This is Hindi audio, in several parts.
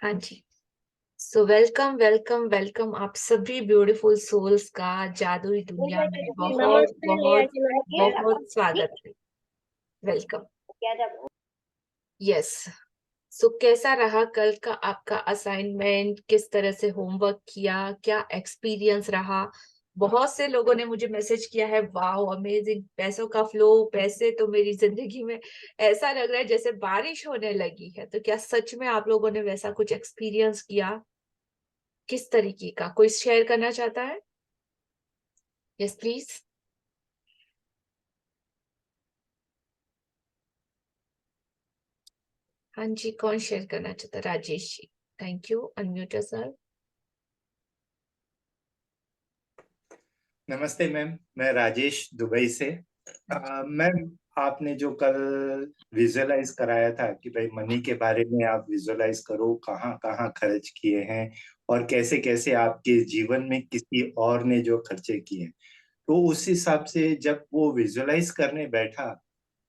हाँ जी। सो वेलकम वेलकम वेलकम आप सभी ब्यूटीफुल सोल्स का जादुई दुनिया में बहुत नमस्ते नेहा बहुत की लाइफ बहुत स्वागत है। वेलकम। क्या यस। सो कैसा रहा कल का आपका असाइनमेंट? किस तरह से होमवर्क किया? क्या एक्सपीरियंस रहा? बहुत से लोगों ने मुझे मैसेज किया है, वाओ अमेजिंग, पैसों का फ्लो, पैसे तो मेरी जिंदगी में ऐसा लग रहा है जैसे बारिश होने लगी है। तो क्या सच में आप लोगों ने वैसा कुछ एक्सपीरियंस किया? किस तरीके का? कोई शेयर करना चाहता है? Yes please. हाँ जी, कौन शेयर करना चाहता है? Rajesh ji. Thank you. Unmute sir. नमस्ते मैम, मैं राजेश दुबई से। मैम, आपने जो कल विजुअलाइज कराया था कि भाई मनी के बारे में आप विजुअलाइज करो, कहाँ कहाँ खर्च किए हैं और कैसे कैसे आपके जीवन में किसी और ने जो खर्चे किए हैं, तो उस हिसाब से जब वो विजुअलाइज करने बैठा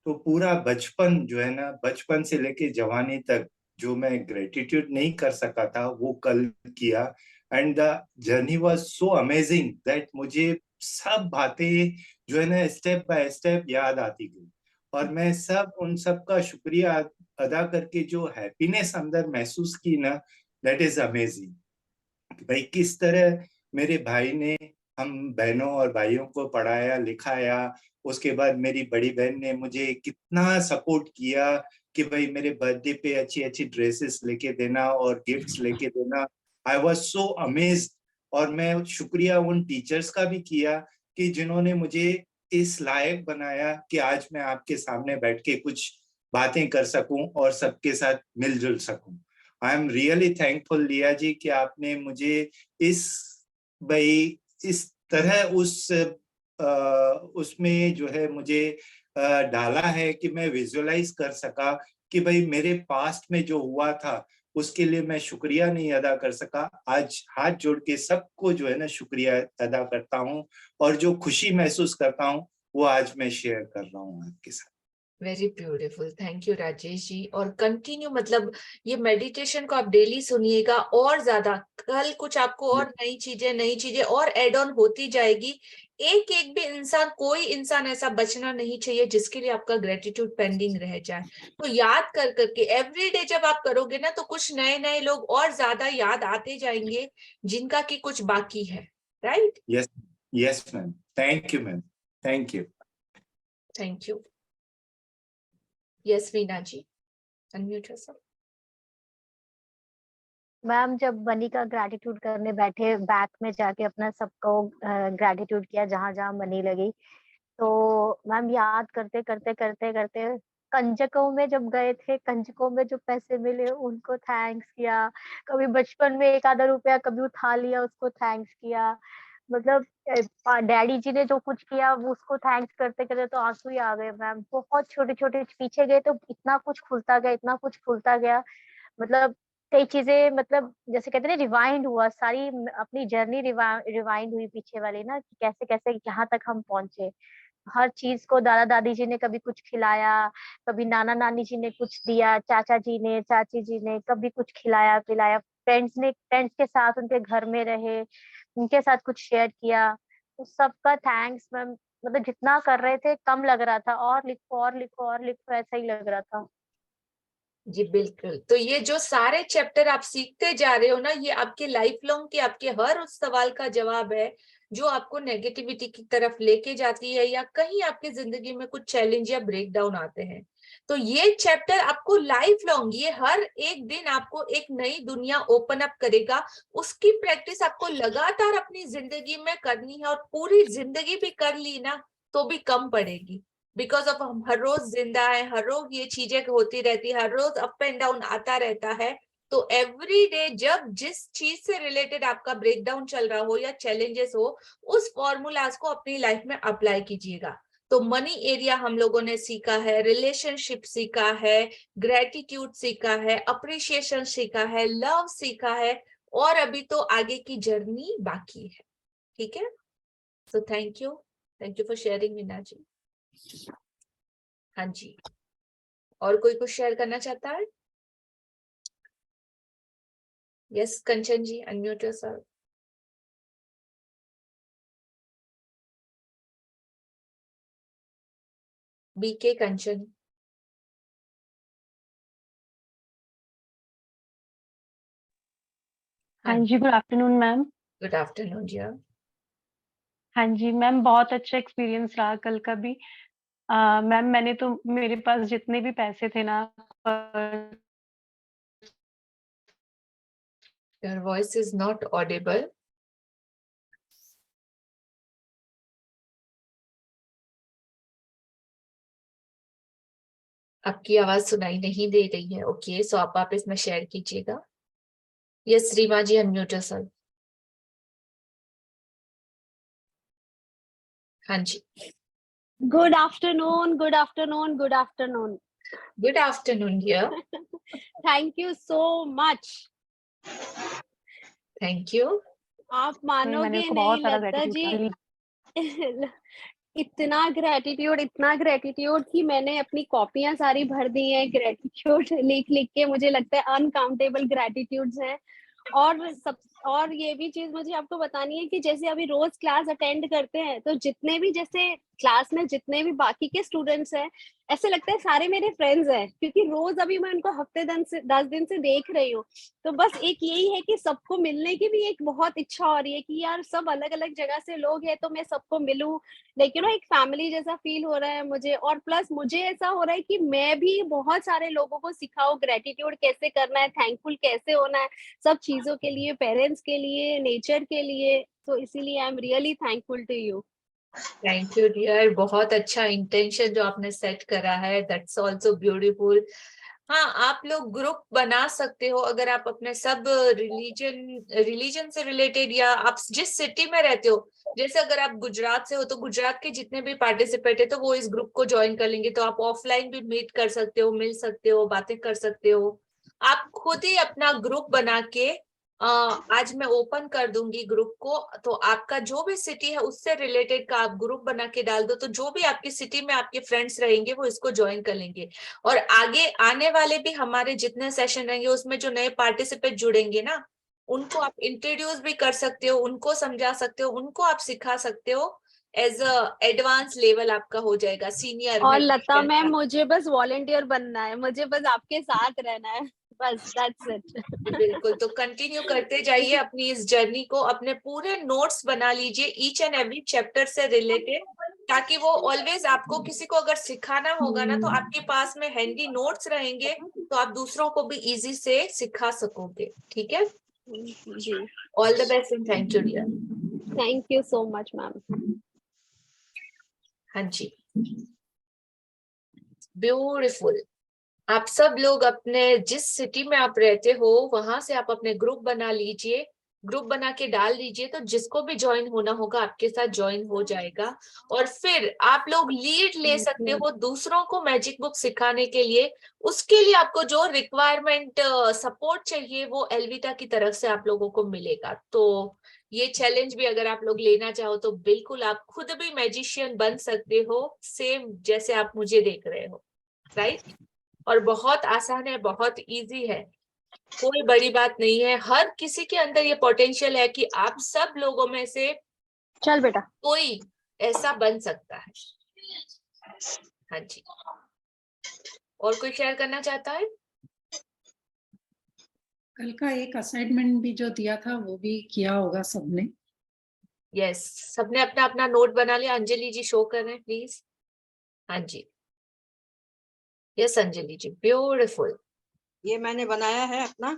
तो पूरा बचपन जो है ना, बचपन से लेके जवानी तक जो मैं ग्रेटिट्यूड नहीं कर सका था वो कल किया। And the journey was so amazing that मुझे सब बातें जो है ना स्टेप बाय स्टेप याद आती गई। और मैं सब उन सब का शुक्रिया अदा करके जो हैप्पीनेस अंदर महसूस की ना, दैट इज अमेजिंग। भाई किस तरह मेरे भाई ने हम बहनों और भाइयों को पढ़ाया लिखाया। उसके बाद मेरी बड़ी बहन ने मुझे कितना सपोर्ट किया कि भाई मेरे बर्थडे पे अच्छी अच्छी ड्रेसेस लेके देना और गिफ्ट्स लेके देना। I was so amazed. और मैं शुक्रिया उन टीचर्स का भी किया कि जिन्होंने मुझे इस लायक बनाया कि आज मैं आपके सामने बैठ के कुछ बातें कर सकूं और सबके साथ मिलजुल सकूं। आई एम रियली थैंकफुल लिया जी कि आपने मुझे इस भाई इस तरह उसमें जो है मुझे डाला है कि मैं विजुअलाइज कर सका कि भाई मेरे पास्ट में जो हुआ था उसके लिए मैं शुक्रिया नहीं अदा कर सका। आज हाथ जोड़ के सबको जो है ना शुक्रिया अदा करता हूँ और जो खुशी महसूस करता हूँ वो आज मैं शेयर कर रहा हूँ आपके साथ। Very beautiful, thank you Rajesh ji. और कंटिन्यू, मतलब ये मेडिटेशन को आप डेली सुनिएगा और ज्यादा। कल कुछ आपको और नई चीजें और एड ऑन होती जाएगी। एक एक भी इंसान, कोई इंसान ऐसा बचना नहीं चाहिए जिसके लिए आपका ग्रेटिट्यूड पेंडिंग रह जाए। तो याद कर करके एवरी डे जब आप करोगे ना, तो कुछ नए नए लोग और ज्यादा याद आते जाएंगे जिनका कि कुछ बाकी है। Right. Yes, yes ma'am, thank you ma'am, thank you. Thank you. Yes Veena ji, unmute yourself. Ma'am, जब मनी का ग्रैटिट्यूड करने बैठे, बैक में जाके अपना सबको ग्रैटिट्यूड किया जहां जहां मनी लगी। तो मैम, याद करते करते करते करते कंजकों में जब गए थे, कंजकों में जो पैसे मिले उनको थैंक्स किया। कभी बचपन में एक आधा रुपया कभी उठा लिया, उसको थैंक्स किया। मतलब डैडी जी ने जो कुछ किया वो उसको थैंक्स करते करते तो आंसू ही आ गए मैम। बहुत छोटे छोटे पीछे गए तो इतना कुछ खुलता गया, इतना कुछ खुलता गया। मतलब कई चीजें, मतलब जैसे कहते हैं ना, रिवाइंड हुआ सारी अपनी जर्नी, रिवाइंड हुई पीछे वाली ना, कि कैसे कैसे यहाँ तक हम पहुंचे। हर चीज को दादा दादी जी ने कभी कुछ खिलाया, कभी नाना नानी जी ने कुछ दिया, चाचा जी ने, चाची जी ने कभी कुछ खिलाया पिलाया, फ्रेंड्स के साथ उनके घर में रहे, उनके साथ कुछ शेयर किया। तो सबका थैंक्स मैम। मतलब जितना कर रहे थे कम लग रहा था, और लिखो और लिखो और लिखो, ऐसा ही लग रहा था। जी बिल्कुल। तो ये जो सारे चैप्टर आप सीखते जा रहे हो ना, ये आपके लाइफ लॉन्ग के आपके हर उस सवाल का जवाब है जो आपको नेगेटिविटी की तरफ लेके जाती है, या कहीं आपकी जिंदगी में कुछ चैलेंज या ब्रेक डाउन आते हैं। तो ये चैप्टर आपको लाइफ लॉन्ग, ये हर एक दिन आपको एक नई दुनिया ओपन अप करेगा। उसकी प्रैक्टिस आपको लगातार अपनी जिंदगी में करनी है, और पूरी जिंदगी भी कर ली ना तो भी कम पड़ेगी। बिकॉज ऑफ हम हर रोज जिंदा है, हर रोज ये चीजें होती रहती है, हर रोज अप एंड डाउन आता रहता है। तो एवरी डे जब जिस चीज से रिलेटेड आपका ब्रेकडाउन चल रहा हो या चैलेंजेस हो, उस फॉर्मूलाज को अपनी लाइफ में अप्लाई कीजिएगा। तो मनी एरिया हम लोगों ने सीखा है, रिलेशनशिप सीखा है, ग्रेटिट्यूड सीखा है, अप्रिशिएशन सीखा है, लव सीखा है, और अभी तो आगे की जर्नी बाकी है। ठीक है। So thank you for sharing Meena ji. हाँ जी। और कोई कुछ शेयर करना चाहता है? Yes, Kanchan ji, unmute yourself. BK Kanchan. हाँ जी, good afternoon ma'am. Good afternoon, dear. हाँ जी मैम, बहुत अच्छा एक्सपीरियंस रहा कल का भी। मैम मैंने तो, मेरे पास जितने भी पैसे थे ना, Your voice is not audible. आपकी आवाज सुनाई नहीं दे रही है। ओके, सो आप वापस में शेयर कीजिएगा। यस, रीमा जी, अनम्यूट योरसेल्फ। हाँ जी। Good afternoon, good afternoon, good afternoon. Good afternoon, dear. Thank you so much. Thank you. आप मैंने मानोगे उसको नहीं बहुत सारा लता ग्रेटिट्यूड जी इतना ग्रेटिट्यूड कि मैंने अपनी कॉपियां सारी भर दी हैं ग्रेटिट्यूड लिख लिख के। मुझे लगता है अनकाउंटेबल ग्रेटिट्यूड्स हैं। और ये भी चीज मुझे आपको बतानी है कि जैसे अभी रोज क्लास अटेंड करते हैं तो जितने भी जैसे क्लास में जितने भी बाकी के स्टूडेंट्स हैं, ऐसे लगता है सारे मेरे फ्रेंड्स हैं, क्योंकि रोज अभी मैं उनको हफ्ते 10 दिन से देख रही हूँ। तो बस एक यही है कि सबको मिलने की भी एक बहुत इच्छा हो रही है कि यार सब अलग अलग जगह से लोग हैं तो मैं सबको मिलूं, लेकिन एक फैमिली जैसा फील हो रहा है मुझे। और प्लस मुझे ऐसा हो रहा है कि मैं भी बहुत सारे लोगों को सिखाऊं ग्रेटिट्यूड कैसे करना है, थैंकफुल कैसे होना है सब चीजों के लिए, पेरेंट्स के लिए, नेचर के लिए। तो इसीलिए I am really thankful to you. Thank you dear. बहुत अच्छा इंटेंशन जो आपने सेट करा है, दैट्स ऑल्सो ब्यूटीफुल। हाँ, आप लोग ग्रुप बना सकते हो अगर आप अपने सब रिलीजन से रिलेटेड, या आप जिस सिटी में रहते हो। जैसे अगर आप गुजरात से हो तो गुजरात के जितने भी पार्टिसिपेट है तो वो इस ग्रुप को ज्वाइन कर लेंगे, तो आप ऑफलाइन भी मीट कर सकते हो, मिल सकते हो, बातें कर सकते हो। आप खुद ही अपना ग्रुप बना के आज मैं ओपन कर दूंगी ग्रुप को, तो आपका जो भी सिटी है उससे रिलेटेड का आप ग्रुप बना के डाल दो, तो जो भी आपकी सिटी में आपके फ्रेंड्स रहेंगे वो इसको ज्वाइन कर लेंगे। और आगे आने वाले भी हमारे जितने सेशन रहेंगे उसमें जो नए पार्टिसिपेट जुड़ेंगे ना, उनको आप इंट्रोड्यूस भी कर सकते हो, उनको समझा सकते हो, उनको आप सिखा सकते हो। एज एडवांस लेवल आपका हो जाएगा, सीनियर और में। लता मैम, मुझे बस वॉलंटियर बनना है, मुझे बस आपके साथ रहना है, बस दैट्स इट। बिल्कुल, तो कंटिन्यू करते जाइए अपनी इस जर्नी को। अपने पूरे नोट्स बना लीजिए ईच एंड एवरी चैप्टर से रिलेटेड, ताकि वो ऑलवेज आपको किसी को अगर सिखाना होगा ना तो आपके पास में हैंडी नोट्स रहेंगे, तो आप दूसरों को भी इजी से सिखा सकोगे। ठीक है जी, all the best and thank you dear. Thank you so much ma'am. हाँ जी, ब्यूटीफुल। आप सब लोग अपने जिस सिटी में आप रहते हो वहां से आप अपने ग्रुप बना लीजिए, ग्रुप बना के डाल दीजिए, तो जिसको भी ज्वाइन होना होगा आपके साथ ज्वाइन हो जाएगा। और फिर आप लोग लीड ले सकते हो दूसरों को मैजिक बुक सिखाने के लिए। उसके लिए आपको जो रिक्वायरमेंट सपोर्ट चाहिए वो एल्विटा की तरफ से आप लोगों को मिलेगा। तो ये चैलेंज भी अगर आप लोग लेना चाहो तो बिल्कुल आप खुद भी मैजिशियन बन सकते हो, सेम जैसे आप मुझे देख रहे हो, राइट। और बहुत आसान है, बहुत इजी है, कोई बड़ी बात नहीं है। हर किसी के अंदर ये पोटेंशियल है कि आप सब लोगों में से चल बेटा, कोई ऐसा बन सकता है। हाँ जी, और कोई शेयर करना चाहता है? कल का एक असाइनमेंट भी जो दिया था वो भी किया होगा सबने। यस, सबने अपना अपना नोट बना लिया। अंजलि जी शो कर रहे हैं प्लीज। हाँ जी, यस अंजलि जी, ब्यूटीफुल। ये मैंने बनाया है अपना,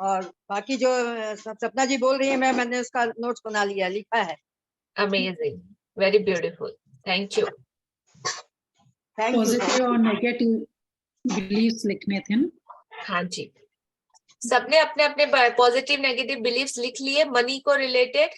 और बाकी जो सपना जी बोल रही है मैंने उसका नोट्स बना लिया, लिखा है। Amazing, very beautiful, thank you. Thank you. Positive और नेगेटिव बिलीव्स लिखने थे ना। हाँ जी, सबने अपने अपने पॉजिटिव नेगेटिव बिलीव्स लिख लिए मनी को रिलेटेड।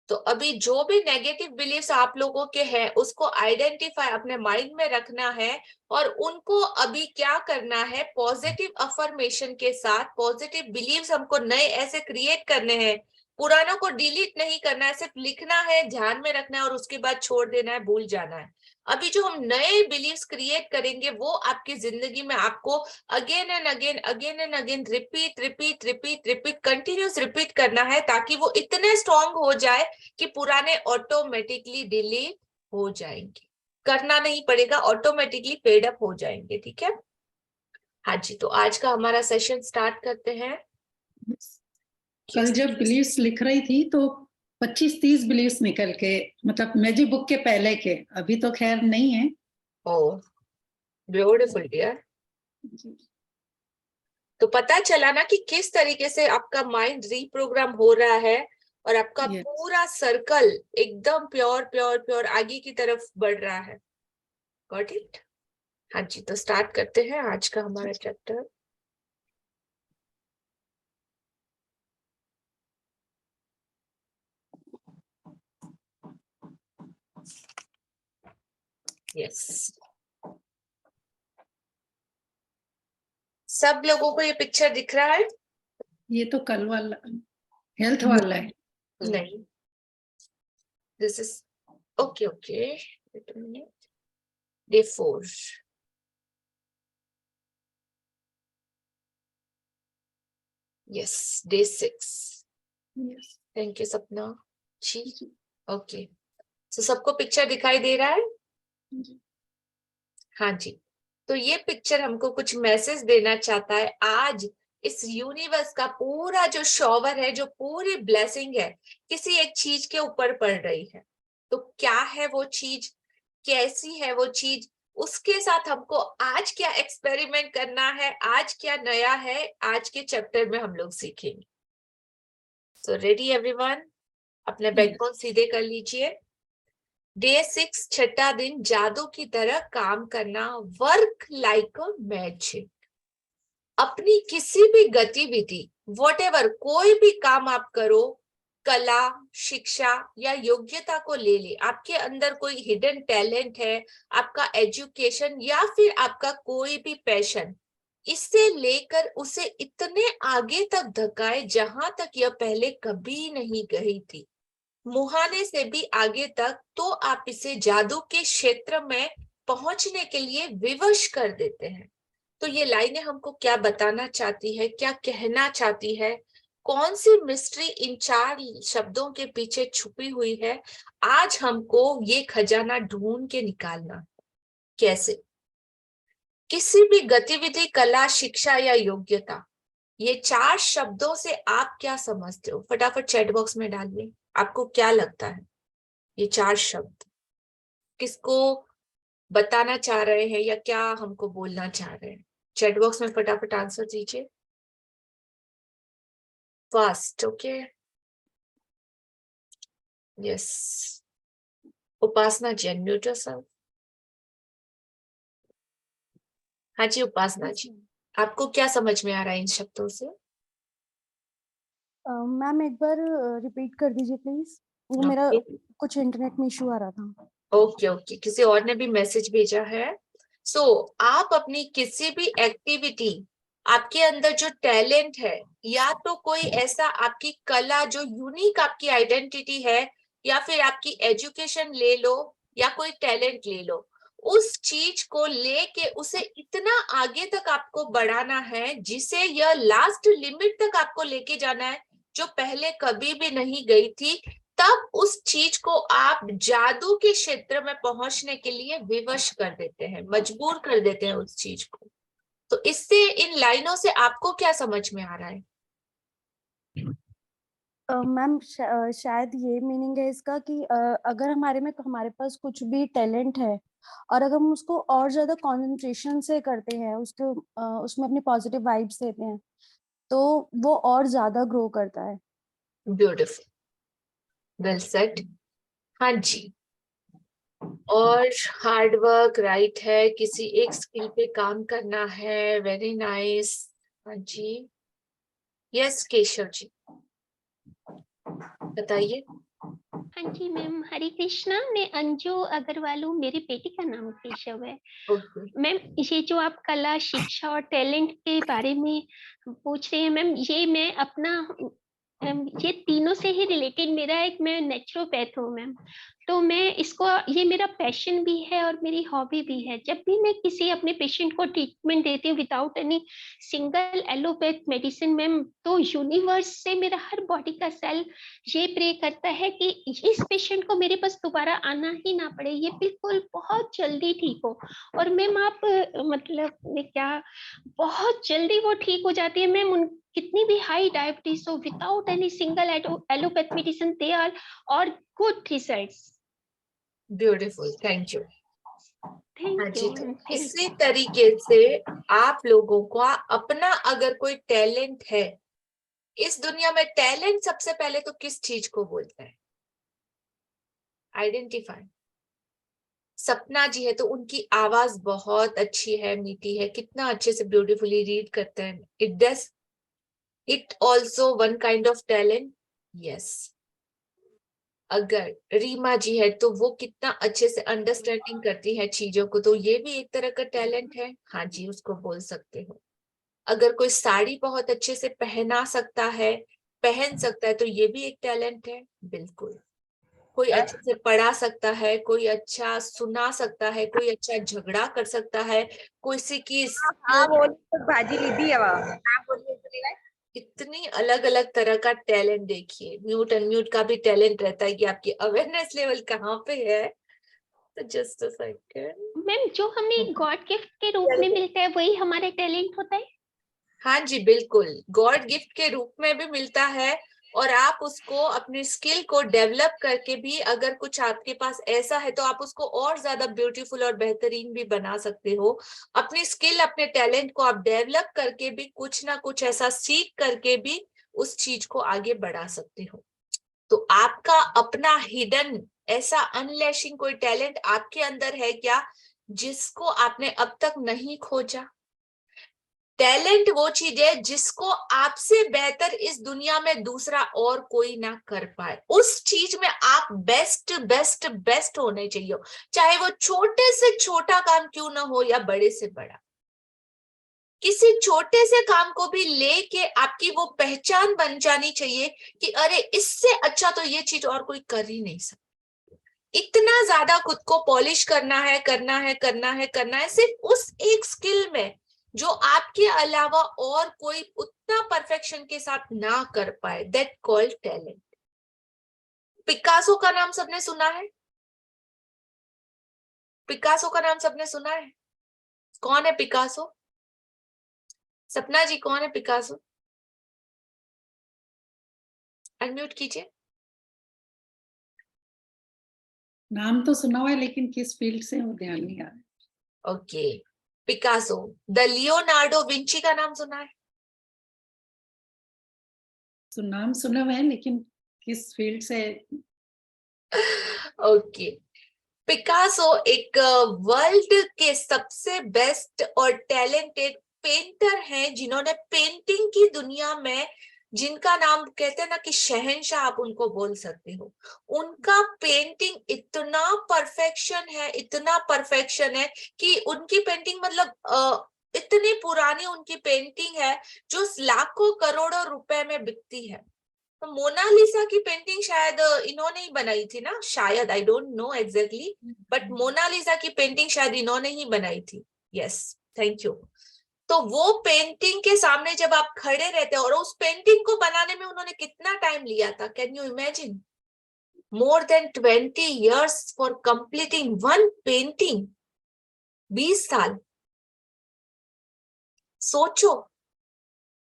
तो अभी जो भी नेगेटिव बिलीव्स आप लोगों के हैं उसको आइडेंटिफाई अपने माइंड में रखना है, और उनको अभी क्या करना है, पॉजिटिव अफर्मेशन के साथ पॉजिटिव बिलीव्स हमको नए ऐसे क्रिएट करने हैं। पुरानों को डिलीट नहीं करना है, सिर्फ लिखना है, ध्यान में रखना है और उसके बाद छोड़ देना है, भूल जाना है। अभी जो हम नए बिलीव्स क्रिएट करेंगे वो आपकी जिंदगी में आपको again and again repeat continuous repeat करना है, ताकि वो इतने स्ट्रॉन्ग हो जाए कि पुराने ऑटोमेटिकली डिलीट हो जाएंगे। करना नहीं पड़ेगा, ऑटोमेटिकली फेड अप हो जाएंगे। ठीक है, हाँ जी। तो आज का हमारा सेशन स्टार्ट करते हैं। कल जब बिलीव्स लिख रही थी तो 25-30 बिलीव्स निकल के, मतलब मैजिक बुक के पहले के, अभी तो खैर नहीं है। Oh beautiful dear. तो पता चला ना कि किस तरीके से आपका माइंड रीप्रोग्राम हो रहा है और आपका Yes. पूरा सर्कल एकदम प्योर आगे की तरफ बढ़ रहा है। Got it? हाँ जी। तो स्टार्ट करते हैं आज का हमारा चैप्टर। यस, सब लोगों को ये पिक्चर दिख रहा है? ये तो कल वाला हेल्थ वाला है। नहीं, this is okay day 4। Yes, day 6। Thank you सपना जी। ओके, तो सबको पिक्चर दिखाई दे रहा है? हाँ जी। तो ये पिक्चर हमको कुछ मैसेज देना चाहता है। आज इस यूनिवर्स का पूरा जो शॉवर है, जो पूरी ब्लेसिंग है, किसी एक चीज के ऊपर पड़ रही है। तो क्या है वो चीज, कैसी है वो चीज, उसके साथ हमको आज क्या एक्सपेरिमेंट करना है, आज क्या नया है, आज के चैप्टर में हम लोग सीखेंगे। So ready everyone? अपने बैकबोन सीधे कर लीजिए। डे 6, छठा दिन, जादू की तरह काम करना, वर्क लाइक अ मैजिक। अपनी किसी भी गतिविधि, व्हाटएवर, कोई भी काम आप करो, कला, शिक्षा या योग्यता को ले ले। आपके अंदर कोई हिडन टैलेंट है, आपका एजुकेशन या फिर आपका कोई भी पैशन, इससे लेकर उसे इतने आगे तक धकाए जहां तक यह पहले कभी नहीं गई थी, मुहाने से भी आगे तक। तो आप इसे जादू के क्षेत्र में पहुंचने के लिए विवश कर देते हैं। तो ये लाइनें हमको क्या बताना चाहती है, क्या कहना चाहती है, कौन सी मिस्ट्री इन 4 शब्दों के पीछे छुपी हुई है, आज हमको ये खजाना ढूंढ के निकालना। कैसे? किसी भी गतिविधि, कला, शिक्षा या योग्यता, ये 4 शब्दों से आप क्या समझते हो? फटाफट चैट बॉक्स में डालिए, आपको क्या लगता है ये 4 शब्द किसको बताना चाह रहे हैं या क्या हमको बोलना चाह रहे हैं? चैट बॉक्स में फटाफट आंसर दीजिए fast. Okay, yes. Upasana ji, unmute yourself. हाँ जी उपासना जी, आपको क्या समझ में आ रहा है इन शब्दों से? मैम एक बार रिपीट कर दीजिए प्लीज, वो मेरा कुछ इंटरनेट में इशू आ रहा था। ओके, किसी और ने भी मैसेज भेजा है। सो आप अपनी किसी भी एक्टिविटी, आपके अंदर जो टैलेंट है, या तो कोई ऐसा आपकी कला जो यूनिक आपकी आइडेंटिटी है, या फिर आपकी एजुकेशन ले लो या कोई टैलेंट ले लो, उस चीज को लेके उसे इतना आगे तक आपको बढ़ाना है जिसे यह लास्ट लिमिट तक आपको लेके जाना है जो पहले कभी भी नहीं गई थी। तब उस चीज को आप जादू के क्षेत्र में पहुंचने के लिए विवश कर देते हैं, मजबूर कर देते हैं उस चीज को। तो इससे, इन लाइनों से आपको क्या समझ में आ रहा है? मैम शायद ये मीनिंग है इसका कि अगर हमारे पास कुछ भी टैलेंट है और अगर हम उसको और ज्यादा कंसंट्रेशन से करते हैं, उसमें अपनी पॉजिटिव वाइब्स देते हैं, तो वो और ज्यादा ग्रो करता है। Beautiful, well said. हाँ जी। और हार्ड वर्क, राइट है, किसी एक स्किल पे काम करना है, वेरी नाइस। हाँ जी, यस केशव जी बताइए। हाँ जी मैम, हरे कृष्णा। मैं अंजू अग्रवाल हूँ, मेरी बेटी का नाम केशव है। ओके, मैम ये जो आप कला, शिक्षा और टैलेंट के बारे में पूछ रहे हैं मैम, ये मैं अपना ये तीनों से ही रिलेटेड मेरा एक, मैं नेचुरोपैथ हूँ मैम, तो मैं इसको, ये मेरा पैशन भी है और मेरी हॉबी भी है। जब भी मैं किसी अपने पेशेंट को ट्रीटमेंट देती हूँ without any single allopath medicine ma'am, तो यूनिवर्स से मेरा हर बॉडी का सेल ये प्रे करता है कि इस पेशेंट को मेरे पास दोबारा आना ही ना पड़े, ये बिल्कुल बहुत जल्दी ठीक हो। और मैम आप मतलब क्या, बहुत जल्दी वो ठीक हो जाती है मैम। उन कितनी भी हाई डायबिटीज हो, without any single allopath medicine they are और good results. Beautiful, thank you. हाँ थैंक जी, यू तो मैम। इसी तरीके से आप लोगों का अपना अगर कोई टैलेंट है इस दुनिया में, टैलेंट सबसे पहले तो किस चीज को बोलते हैं? आइडेंटिफाई। सपना जी है तो उनकी आवाज बहुत अच्छी है, मीठी है, कितना अच्छे से ब्यूटीफुली रीड करते हैं। It does it also one kind of talent? Yes. अगर रीमा जी है तो वो कितना अच्छे से अंडरस्टैंडिंग करती है चीजों को, तो ये भी एक तरह का टैलेंट है। हाँ जी, उसको बोल सकते हो। अगर कोई साड़ी बहुत अच्छे से पहन सकता है तो ये भी एक टैलेंट है। बिल्कुल। कोई अच्छे से पढ़ा सकता है, कोई अच्छा सुना सकता है, कोई अच्छा झगड़ा कर सकता है, किसी की भाजी लीधी है इतनी अलग अलग तरह का टैलेंट। देखिए, म्यूट अनम्यूट का भी टैलेंट रहता है कि आपकी अवेयरनेस लेवल कहाँ पे है। तो जस्ट अ सेकंड मैम, जो हमें गॉड गिफ्ट के रूप में मिलता है वही हमारा टैलेंट होता है? हाँ जी, बिल्कुल, गॉड गिफ्ट के रूप में भी मिलता है। और आप उसको अपनी स्किल को डेवलप करके भी, अगर कुछ आपके पास ऐसा है तो आप उसको और ज्यादा ब्यूटीफुल और बेहतरीन भी बना सकते हो। अपनी स्किल, अपने टैलेंट को आप डेवलप करके भी, कुछ ना कुछ ऐसा सीख करके भी उस चीज को आगे बढ़ा सकते हो। तो आपका अपना हिडन ऐसा अनलैशिंग कोई टैलेंट आपके अंदर है क्या, जिसको आपने अब तक नहीं खोजा? टैलेंट वो चीज है जिसको आपसे बेहतर इस दुनिया में दूसरा और कोई ना कर पाए। उस चीज में आप बेस्ट बेस्ट बेस्ट होने चाहिए, चाहे वो छोटे से छोटा काम क्यों ना हो या बड़े से बड़ा। किसी छोटे से काम को भी लेके आपकी वो पहचान बन जानी चाहिए कि अरे, इससे अच्छा तो ये चीज और कोई कर ही नहीं सकता। इतना ज्यादा खुद को पॉलिश करना है, करना है, करना है, करना है, सिर्फ उस एक स्किल में जो आपके अलावा और कोई उतना परफेक्शन के साथ ना कर पाए। That called talent. पिकासो का नाम सबने सुना है? पिकासो का नाम सबने सुना है? कौन है पिकासो? सपना जी, कौन है पिकासो? अनम्यूट कीजिए। नाम तो सुना हुआ है लेकिन किस फील्ड से वो ध्यान नहीं आ रहा। Okay, Picasso. The Leonardo Vinci का नाम सुना है? तो नाम सुना हुआ है लेकिन किस फील्ड से। ओके, पिकासो एक वर्ल्ड के सबसे बेस्ट और टैलेंटेड पेंटर हैं, जिन्होंने पेंटिंग की दुनिया में, जिनका नाम कहते हैं ना कि शहंशाह, आप उनको बोल सकते हो। उनका पेंटिंग इतना परफेक्शन है, इतना परफेक्शन है कि उनकी पेंटिंग मतलब इतनी पुरानी उनकी पेंटिंग है जो लाखों करोड़ों रुपए में बिकती है। तो मोनालिसा की पेंटिंग शायद इन्होंने ही बनाई थी ना, शायद, I don't know exactly, but Mona Lisa की पेंटिंग शायद इन्होंने ही बनाई थी। Yes, thank you. तो वो पेंटिंग के सामने जब आप खड़े रहते हो, और उस पेंटिंग को बनाने में उन्होंने कितना टाइम लिया था, can you imagine? More than 20 years for completing one painting. 20 साल। सोचो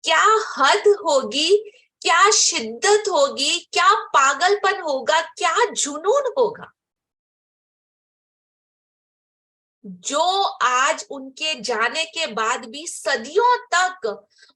क्या हद होगी, क्या शिद्दत होगी, क्या पागलपन होगा, क्या जुनून होगा, जो आज उनके जाने के बाद भी सदियों तक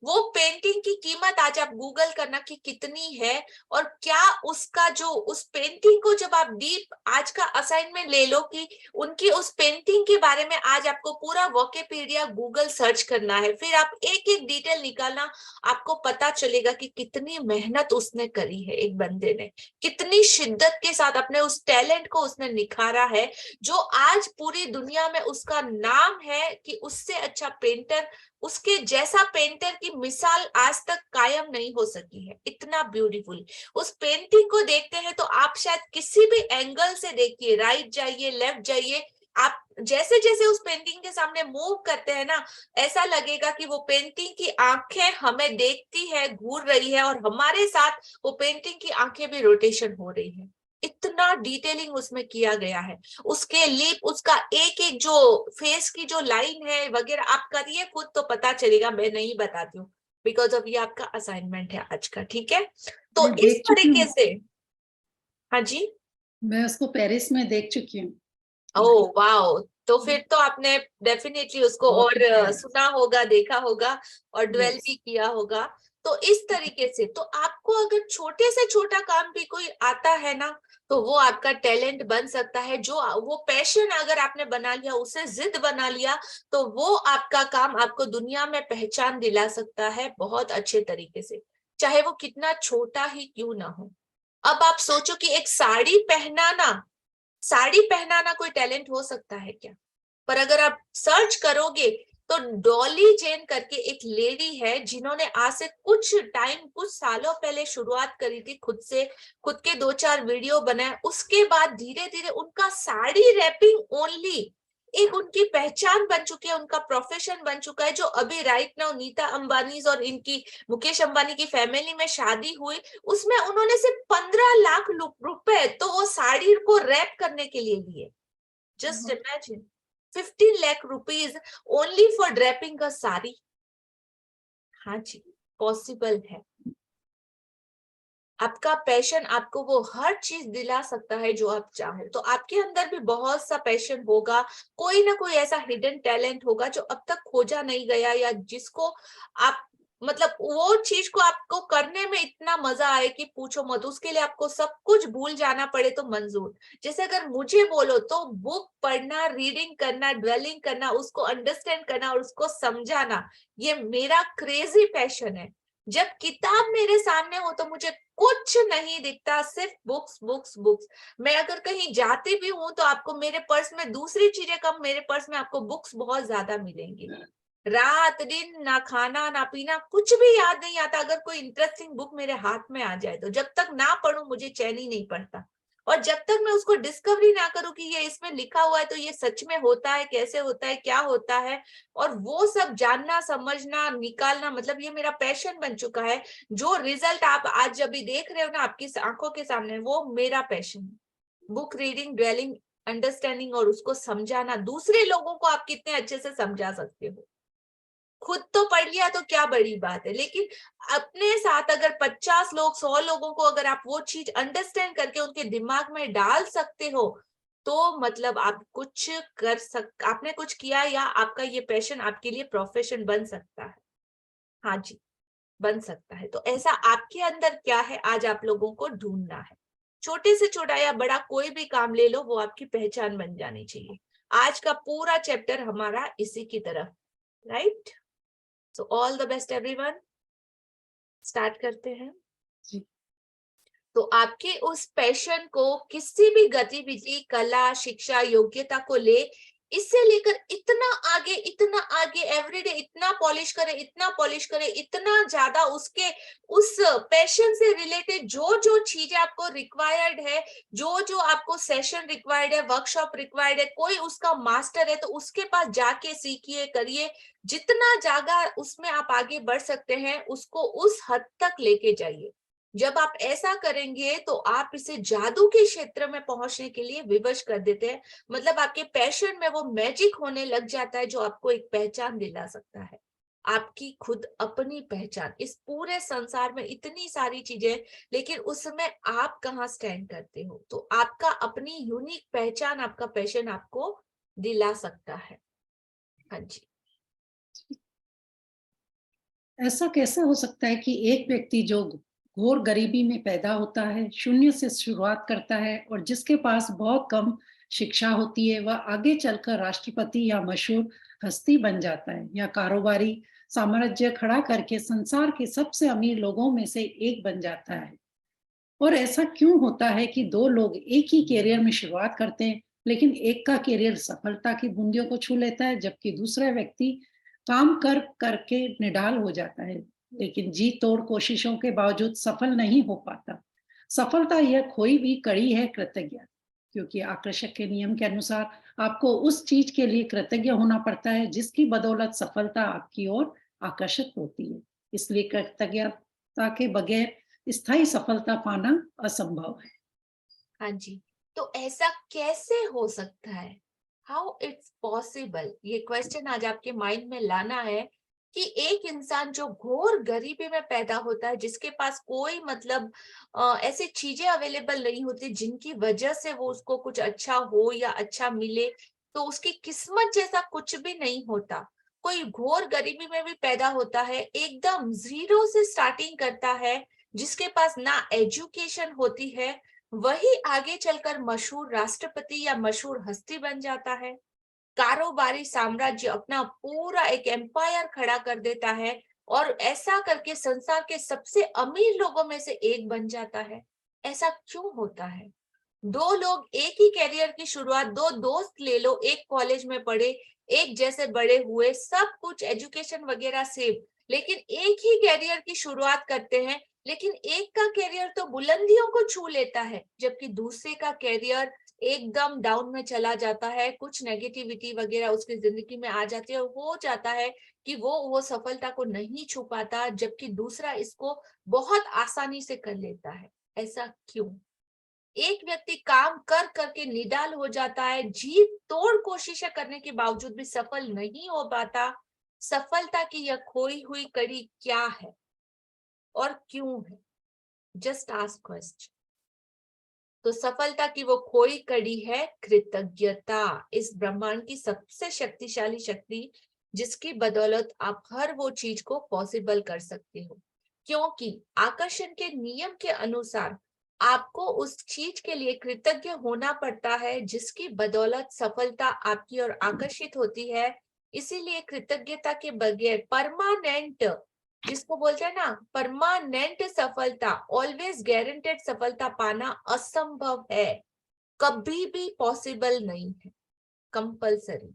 वो पेंटिंग की कीमत, आज आप गूगल करना कि कितनी है, और क्या उसका जो उस पेंटिंग को जब आप डीप, आज का असाइनमेंट ले लो कि उनकी उस पेंटिंग के बारे में आज आपको पूरा विकिपीडिया गूगल सर्च करना है, फिर आप एक एक डिटेल निकालना, आपको पता चलेगा कि कितनी मेहनत उसने करी है। एक बंदे ने कितनी शिद्दत के साथ अपने उस टैलेंट को उसने निखारा है, जो आज पूरी दुनिया में उसका नाम है कि उससे अच्छा पेंटर, उसके जैसा पेंटर की मिसाल आज तक कायम नहीं हो सकी है। इतना ब्यूटीफुल उस पेंटिंग को देखते हैं तो आप शायद किसी भी एंगल से देखिए, राइट जाइए, लेफ्ट जाइए, आप जैसे जैसे उस पेंटिंग के सामने मूव करते हैं ना, ऐसा लगेगा कि वो पेंटिंग की आंखें हमें देखती है, घूर रही है, और हमारे साथ वो पेंटिंग की आंखें भी रोटेशन हो रही है। इतना डिटेलिंग उसमें किया गया है। उसके लिप, उसका एक एक जो फेस की जो लाइन है वगैरह, आप करिए खुद तो पता चलेगा, मैं नहीं बताती हूँ, बिकॉज ऑफ ये आपका असाइनमेंट है आज का, ठीक है। तो मैं इस देख चुकी तरीके हूँ। से, हाँ जी, मैं उसको पेरिस में देख चुकी हूँ। ओह वाओ, तो फिर तो आपने डेफिनेटली उसको बहुत और ही प्यारा। सुना होगा, देखा होगा और ड्वेल Yes. भी किया होगा। तो इस तरीके से, तो आपको अगर छोटे से छोटा काम भी कोई आता है ना, तो वो आपका टैलेंट बन सकता है। जो वो पैशन अगर आपने बना लिया, उसे जिद बना लिया, तो वो आपका काम आपको दुनिया में पहचान दिला सकता है बहुत अच्छे तरीके से, चाहे वो कितना छोटा ही क्यों ना हो। अब आप सोचो कि एक साड़ी पहनाना कोई टैलेंट हो सकता है क्या? पर अगर आप सर्च करोगे तो डॉली जेन करके एक लेडी है जिन्होंने आज से कुछ सालों पहले शुरुआत करी थी, खुद के 2-4 वीडियो बनाए, उसके बाद धीरे धीरे उनका साड़ी रैपिंग ओनली एक उनकी पहचान बन चुकी है, उनका प्रोफेशन बन चुका है। जो अभी राइट नाउ नीता अंबानी और इनकी मुकेश अंबानी की फैमिली में शादी हुई, उसमें उन्होंने सिर्फ 15 लाख रुपए तो वो साड़ी को रैप करने के लिए लिए। Just imagine 15 lakh rupees only for draping a sari. हाँ जी, पॉसिबल है। आपका पैशन आपको वो हर चीज दिला सकता है जो आप चाहो। तो आपके अंदर भी बहुत सा पैशन होगा, कोई ना कोई ऐसा हिडन टैलेंट होगा जो अब तक खोजा नहीं गया, या जिसको आप मतलब वो चीज को आपको करने में इतना मजा आए कि पूछो मत। उसके लिए आपको सब कुछ भूल जाना पड़े तो मंजूर। जैसे अगर मुझे बोलो तो बुक पढ़ना, रीडिंग करना, ड्वेलिंग करना, उसको अंडरस्टैंड करना और उसको समझाना, ये मेरा क्रेजी पैशन है। जब किताब मेरे सामने हो तो मुझे कुछ नहीं दिखता, सिर्फ बुक्स बुक्स बुक्स। मैं अगर कहीं जाती भी हूँ तो आपको मेरे पर्स में दूसरी चीजें कम, मेरे पर्स में आपको बुक्स बहुत ज्यादा मिलेंगी। रात दिन ना खाना ना पीना, कुछ भी याद नहीं आता अगर कोई इंटरेस्टिंग बुक मेरे हाथ में आ जाए तो। जब तक ना पढूं मुझे चैन ही नहीं पड़ता, और जब तक मैं उसको डिस्कवरी ना करूं कि ये इसमें लिखा हुआ है तो ये सच में होता है, कैसे होता है, क्या होता है, और वो सब जानना, समझना, निकालना, मतलब ये मेरा पैशन बन चुका है। जो रिजल्ट आप आज जब भी देख रहे हो ना आपकी आंखों के सामने, वो मेरा पैशन है। बुक रीडिंग, ड्वेलिंग, अंडरस्टैंडिंग और उसको समझाना। दूसरे लोगों को आप कितने अच्छे से समझा सकते हो, खुद तो पढ़ लिया तो क्या बड़ी बात है, लेकिन अपने साथ अगर 50 लोग, 100 लोगों को अगर आप वो चीज अंडरस्टैंड करके उनके दिमाग में डाल सकते हो, तो मतलब आप कुछ आपने कुछ किया, या आपका ये पैशन आपके लिए प्रोफेशन बन सकता है। हाँ जी, बन सकता है। तो ऐसा आपके अंदर क्या है, आज आप लोगों को ढूंढना है। छोटे से छोटा या बड़ा कोई भी काम ले लो, वो आपकी पहचान बन जानी चाहिए। आज का पूरा चैप्टर हमारा इसी की तरफ, right. So all the best everyone, start करते हैं। तो आपके उस पैशन को किसी भी गतिविधि, कला, शिक्षा, योग्यता को ले, इससे लेकर इतना आगे एवरीडे इतना पॉलिश करे, इतना ज्यादा उसके उस पैशन से रिलेटेड जो जो चीजें आपको रिक्वायर्ड है, जो जो आपको सेशन रिक्वायर्ड है, वर्कशॉप रिक्वायर्ड है, कोई उसका मास्टर है तो उसके पास जाके सीखिए, करिए। जितना ज्यादा उसमें आप आगे बढ़ सकते हैं उसको उस हद तक लेके जाइए। जब आप ऐसा करेंगे तो आप इसे जादू के क्षेत्र में पहुंचने के लिए विवश कर देते हैं। मतलब आपके पैशन में वो मैजिक होने लग जाता है जो आपको एक पहचान दिला सकता है, आपकी खुद अपनी पहचान। इस पूरे संसार में इतनी सारी चीजें, लेकिन उसमें आप कहाँ स्टैंड करते हो, तो आपका अपनी यूनिक पहचान, आपका पैशन आपको दिला सकता है। हाँ जी। ऐसा कैसे हो सकता है कि एक व्यक्ति जो घोर गरीबी में पैदा होता है, शून्य से शुरुआत करता है और जिसके पास बहुत कम शिक्षा होती है, वह आगे चलकर राष्ट्रपति या मशहूर हस्ती बन जाता है या कारोबारी साम्राज्य खड़ा करके संसार के सबसे अमीर लोगों में से एक बन जाता है। और ऐसा क्यों होता है कि दो लोग एक ही कैरियर में शुरुआत करते हैं लेकिन एक का करियर सफलता की बूंदियों को छू लेता है, जबकि दूसरा व्यक्ति काम कर करके निढाल हो जाता है, लेकिन जी तोड़ कोशिशों के बावजूद सफल नहीं हो पाता। सफलता यह खोई भी कड़ी है कृतज्ञता, क्योंकि आकर्षक के नियम के अनुसार आपको उस चीज के लिए कृतज्ञ होना पड़ता है जिसकी बदौलत सफलता आपकी ओर आकर्षित होती है। इसलिए कृतज्ञता के बगैर स्थायी सफलता पाना असंभव है। हाँ जी, तो ऐसा कैसे हो सकता है? How it's possible? ये क्वेश्चन आज आपके माइंड में लाना है कि एक इंसान जो घोर गरीबी में पैदा होता है, जिसके पास कोई मतलब ऐसी चीजें अवेलेबल नहीं होती जिनकी वजह से वो उसको कुछ अच्छा हो या अच्छा मिले, तो उसकी किस्मत जैसा कुछ भी नहीं होता। कोई घोर गरीबी में भी पैदा होता है, एकदम जीरो से स्टार्टिंग करता है, जिसके पास ना एजुकेशन होती है, वही आगे चलकर मशहूर राष्ट्रपति या मशहूर हस्ती बन जाता है। कारोबारी साम्राज्य अपना पूरा एक एम्पायर खड़ा कर देता है और ऐसा करके संसार के सबसे अमीर लोगों में से एक बन जाता है। ऐसा क्यों होता है? दो लोग एक ही कैरियर की शुरुआत, दो दोस्त ले लो, एक कॉलेज में पढ़े, एक जैसे बड़े हुए, सब कुछ एजुकेशन वगैरह सेम, लेकिन एक ही कैरियर की शुरुआत करते हैं, लेकिन एक का कैरियर तो बुलंदियों को छू लेता है, जबकि दूसरे का कैरियर एकदम डाउन में चला जाता है, कुछ नेगेटिविटी वगैरह उसकी जिंदगी में आ जाती है और हो जाता है कि वो सफलता को नहीं छू पाता, जबकि दूसरा इसको बहुत आसानी से कर लेता है। ऐसा क्यों? एक व्यक्ति काम कर करके निडाल हो जाता है, जी तोड़ कोशिशें करने के बावजूद भी सफल नहीं हो पाता। सफलता की यह खोई हुई कड़ी क्या है और क्यों है? Just ask question. तो सफलता की वो खोई कड़ी है कृतज्ञता, इस ब्रह्मांड की सबसे शक्तिशाली शक्ति, जिसकी बदौलत आप हर वो चीज को पॉसिबल कर सकते हो। क्योंकि आकर्षण के नियम के अनुसार आपको उस चीज के लिए कृतज्ञ होना पड़ता है जिसकी बदौलत सफलता आपकी ओर आकर्षित होती है। इसीलिए कृतज्ञता के बगैर परमानेंट, जिसको बोलते हैं ना परमानेंट सफलता, ऑलवेज गारंटेड सफलता पाना असंभव है, कभी भी पॉसिबल नहीं है। कंपल्सरी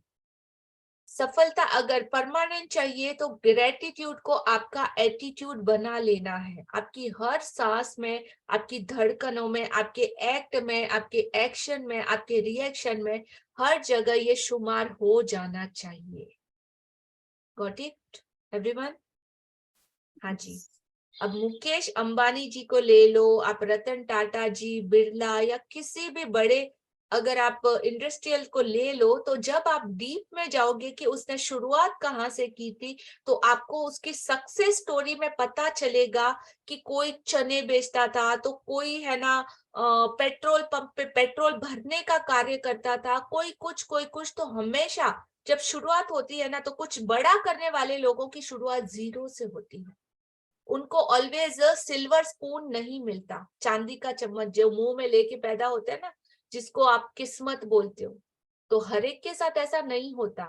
सफलता अगर परमानेंट चाहिए तो ग्रेटिट्यूड को आपका एटीट्यूड बना लेना है। आपकी हर सांस में, आपकी धड़कनों में, आपके एक्ट में, आपके एक्शन में, आपके रिएक्शन में, हर जगह ये शुमार हो जाना चाहिए। Got it everyone? हाँ जी। अब मुकेश अंबानी जी को ले लो, आप रतन टाटा जी, बिरला या किसी भी बड़े, अगर आप इंडस्ट्रियल को ले लो, तो जब आप डीप में जाओगे कि उसने शुरुआत कहाँ से की थी, तो आपको उसकी सक्सेस स्टोरी में पता चलेगा कि कोई चने बेचता था, तो कोई है ना पेट्रोल पंप पे पेट्रोल भरने का कार्य करता था, कोई कुछ। तो हमेशा जब शुरुआत होती है ना, तो कुछ बड़ा करने वाले लोगों की शुरुआत जीरो से होती है। उनको ऑलवेज सिल्वर स्पून नहीं मिलता, चांदी का चम्मच जो मुंह में लेके पैदा होता है ना, जिसको आप किस्मत बोलते हो। तो हर एक के साथ ऐसा नहीं होता,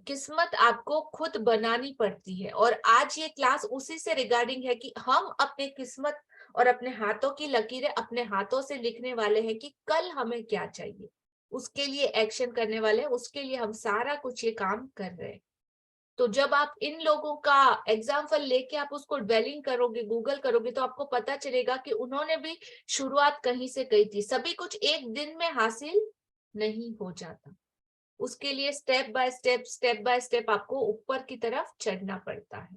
किस्मत आपको खुद बनानी पड़ती है। और आज ये क्लास उसी से रिगार्डिंग है कि हम अपने किस्मत और अपने हाथों की लकीरें अपने हाथों से लिखने वाले हैं कि कल हमें क्या चाहिए, उसके लिए एक्शन करने वाले हैं, उसके लिए हम सारा कुछ ये काम कर रहे हैं। तो जब आप इन लोगों का एग्जाम्पल लेके आप उसको ड्वेलिंग करोगे, गूगल करोगे, तो आपको पता चलेगा कि उन्होंने भी शुरुआत कहीं से की थी। सभी कुछ एक दिन में हासिल नहीं हो जाता, उसके लिए स्टेप बाय स्टेप आपको ऊपर की तरफ चढ़ना पड़ता है।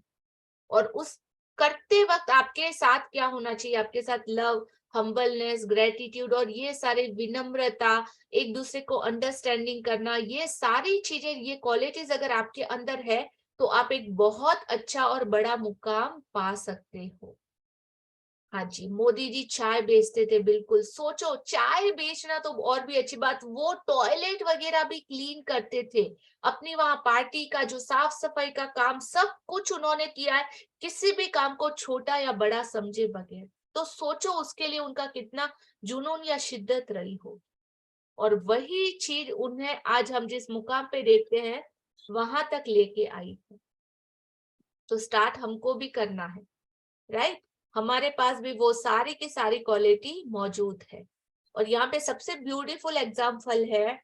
और उस करते वक्त आपके साथ क्या होना चाहिए? आपके साथ लव, हम्बलनेस, ग्रेटिट्यूड और ये सारे विनम्रता, एक दूसरे को अंडरस्टैंडिंग करना, ये सारी चीजें, ये क्वालिटीज अगर आपके अंदर है, तो आप एक बहुत अच्छा और बड़ा मुकाम पा सकते हो। हाँ जी, मोदी जी चाय बेचते थे, बिल्कुल सोचो, चाय बेचना तो और भी अच्छी बात, वो टॉयलेट वगैरह भी क्लीन करते थे, अपनी वहां पार्टी का जो साफ सफाई का काम, सब कुछ उन्होंने किया है, किसी भी काम को छोटा या बड़ा समझे बगैर। तो सोचो उसके लिए उनका कितना जुनून या शिद्दत रही हो। और वही चीज उन्हें आज हम जिस मुकाम पे देखते हैं वहां तक लेके आई है। तो स्टार्ट हमको भी करना है, राइट? हमारे पास भी वो सारी की सारी क्वालिटी मौजूद है। और यहाँ पे सबसे ब्यूटीफुल एग्जाम्पल है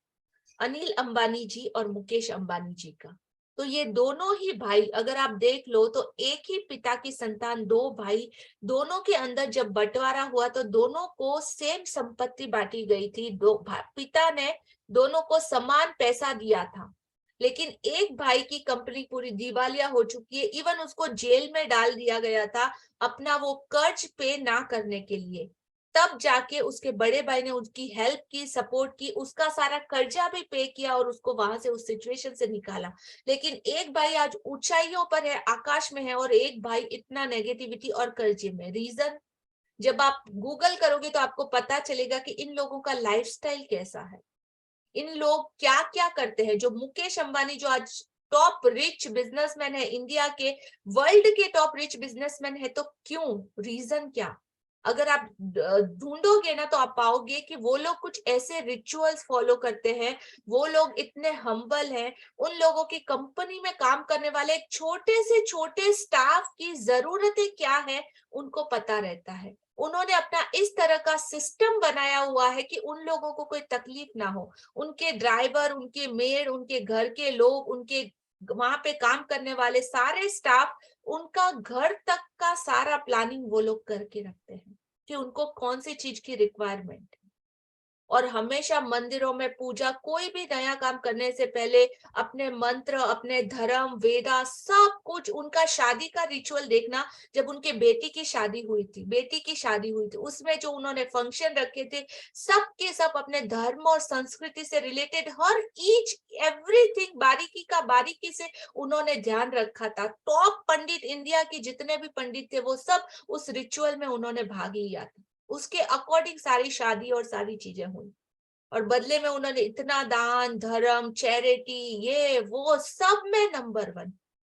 अनिल अंबानी जी और मुकेश अंबानी जी का। तो ये दोनों ही भाई अगर आप देख लो तो एक ही पिता की संतान, दो भाई, दोनों के अंदर जब बंटवारा हुआ तो दोनों को सेम संपत्ति बांटी गई थी। पिता ने दोनों को समान पैसा दिया था, लेकिन एक भाई की कंपनी पूरी दिवालिया हो चुकी है, इवन उसको जेल में डाल दिया गया था अपना वो कर्ज पे ना करने के लिए। तब जाके उसके बड़े भाई ने उसकी हेल्प की, सपोर्ट की, उसका सारा कर्जा भी पे किया और उसको वहां से उस सिचुएशन से निकाला। लेकिन एक भाई आज ऊंचाइयों पर है, आकाश में है, और एक भाई इतना नेगेटिविटी और कर्जे में। रीजन जब आप गूगल करोगे तो आपको पता चलेगा कि इन लोगों का लाइफस्टाइल कैसा है, इन लोग क्या क्या करते हैं। जो मुकेश अंबानी जो आज टॉप रिच बिजनेसमैन है, इंडिया के, वर्ल्ड के टॉप रिच बिजनेसमैन है, तो क्यों, रीजन क्या? अगर आप ढूंढोगे ना तो आप पाओगे कि वो लोग कुछ ऐसे रिचुअल्स फॉलो करते हैं, वो लोग इतने हम्बल हैं, उन लोगों की कंपनी में काम करने वाले एक छोटे से छोटे स्टाफ की जरूरतें क्या है उनको पता रहता है। उन्होंने अपना इस तरह का सिस्टम बनाया हुआ है कि उन लोगों को कोई तकलीफ ना हो। उनके ड्राइवर, उनके मेड, उनके घर के लोग, उनके वहां पे काम करने वाले सारे स्टाफ, उनका घर तक का सारा प्लानिंग वो लोग करके रखते हैं कि उनको कौन सी चीज की रिक्वायरमेंट है। और हमेशा मंदिरों में पूजा, कोई भी नया काम करने से पहले अपने मंत्र, अपने धर्म, वेदा, सब कुछ। उनका शादी का रिचुअल देखना, जब उनके बेटी की शादी हुई थी, उसमें जो उन्होंने फंक्शन रखे थे, सब के सब अपने धर्म और संस्कृति से रिलेटेड हर ईच एवरीथिंग बारीकी से उन्होंने ध्यान रखा था। टॉप पंडित इंडिया के जितने भी पंडित थे वो सब उस रिचुअल में उन्होंने भाग लिया था। उसके अकॉर्डिंग सारी शादी और सारी चीजें हुई, और बदले में उन्होंने इतना दान, धर्म, चैरिटी, ये वो सब में नंबर 1।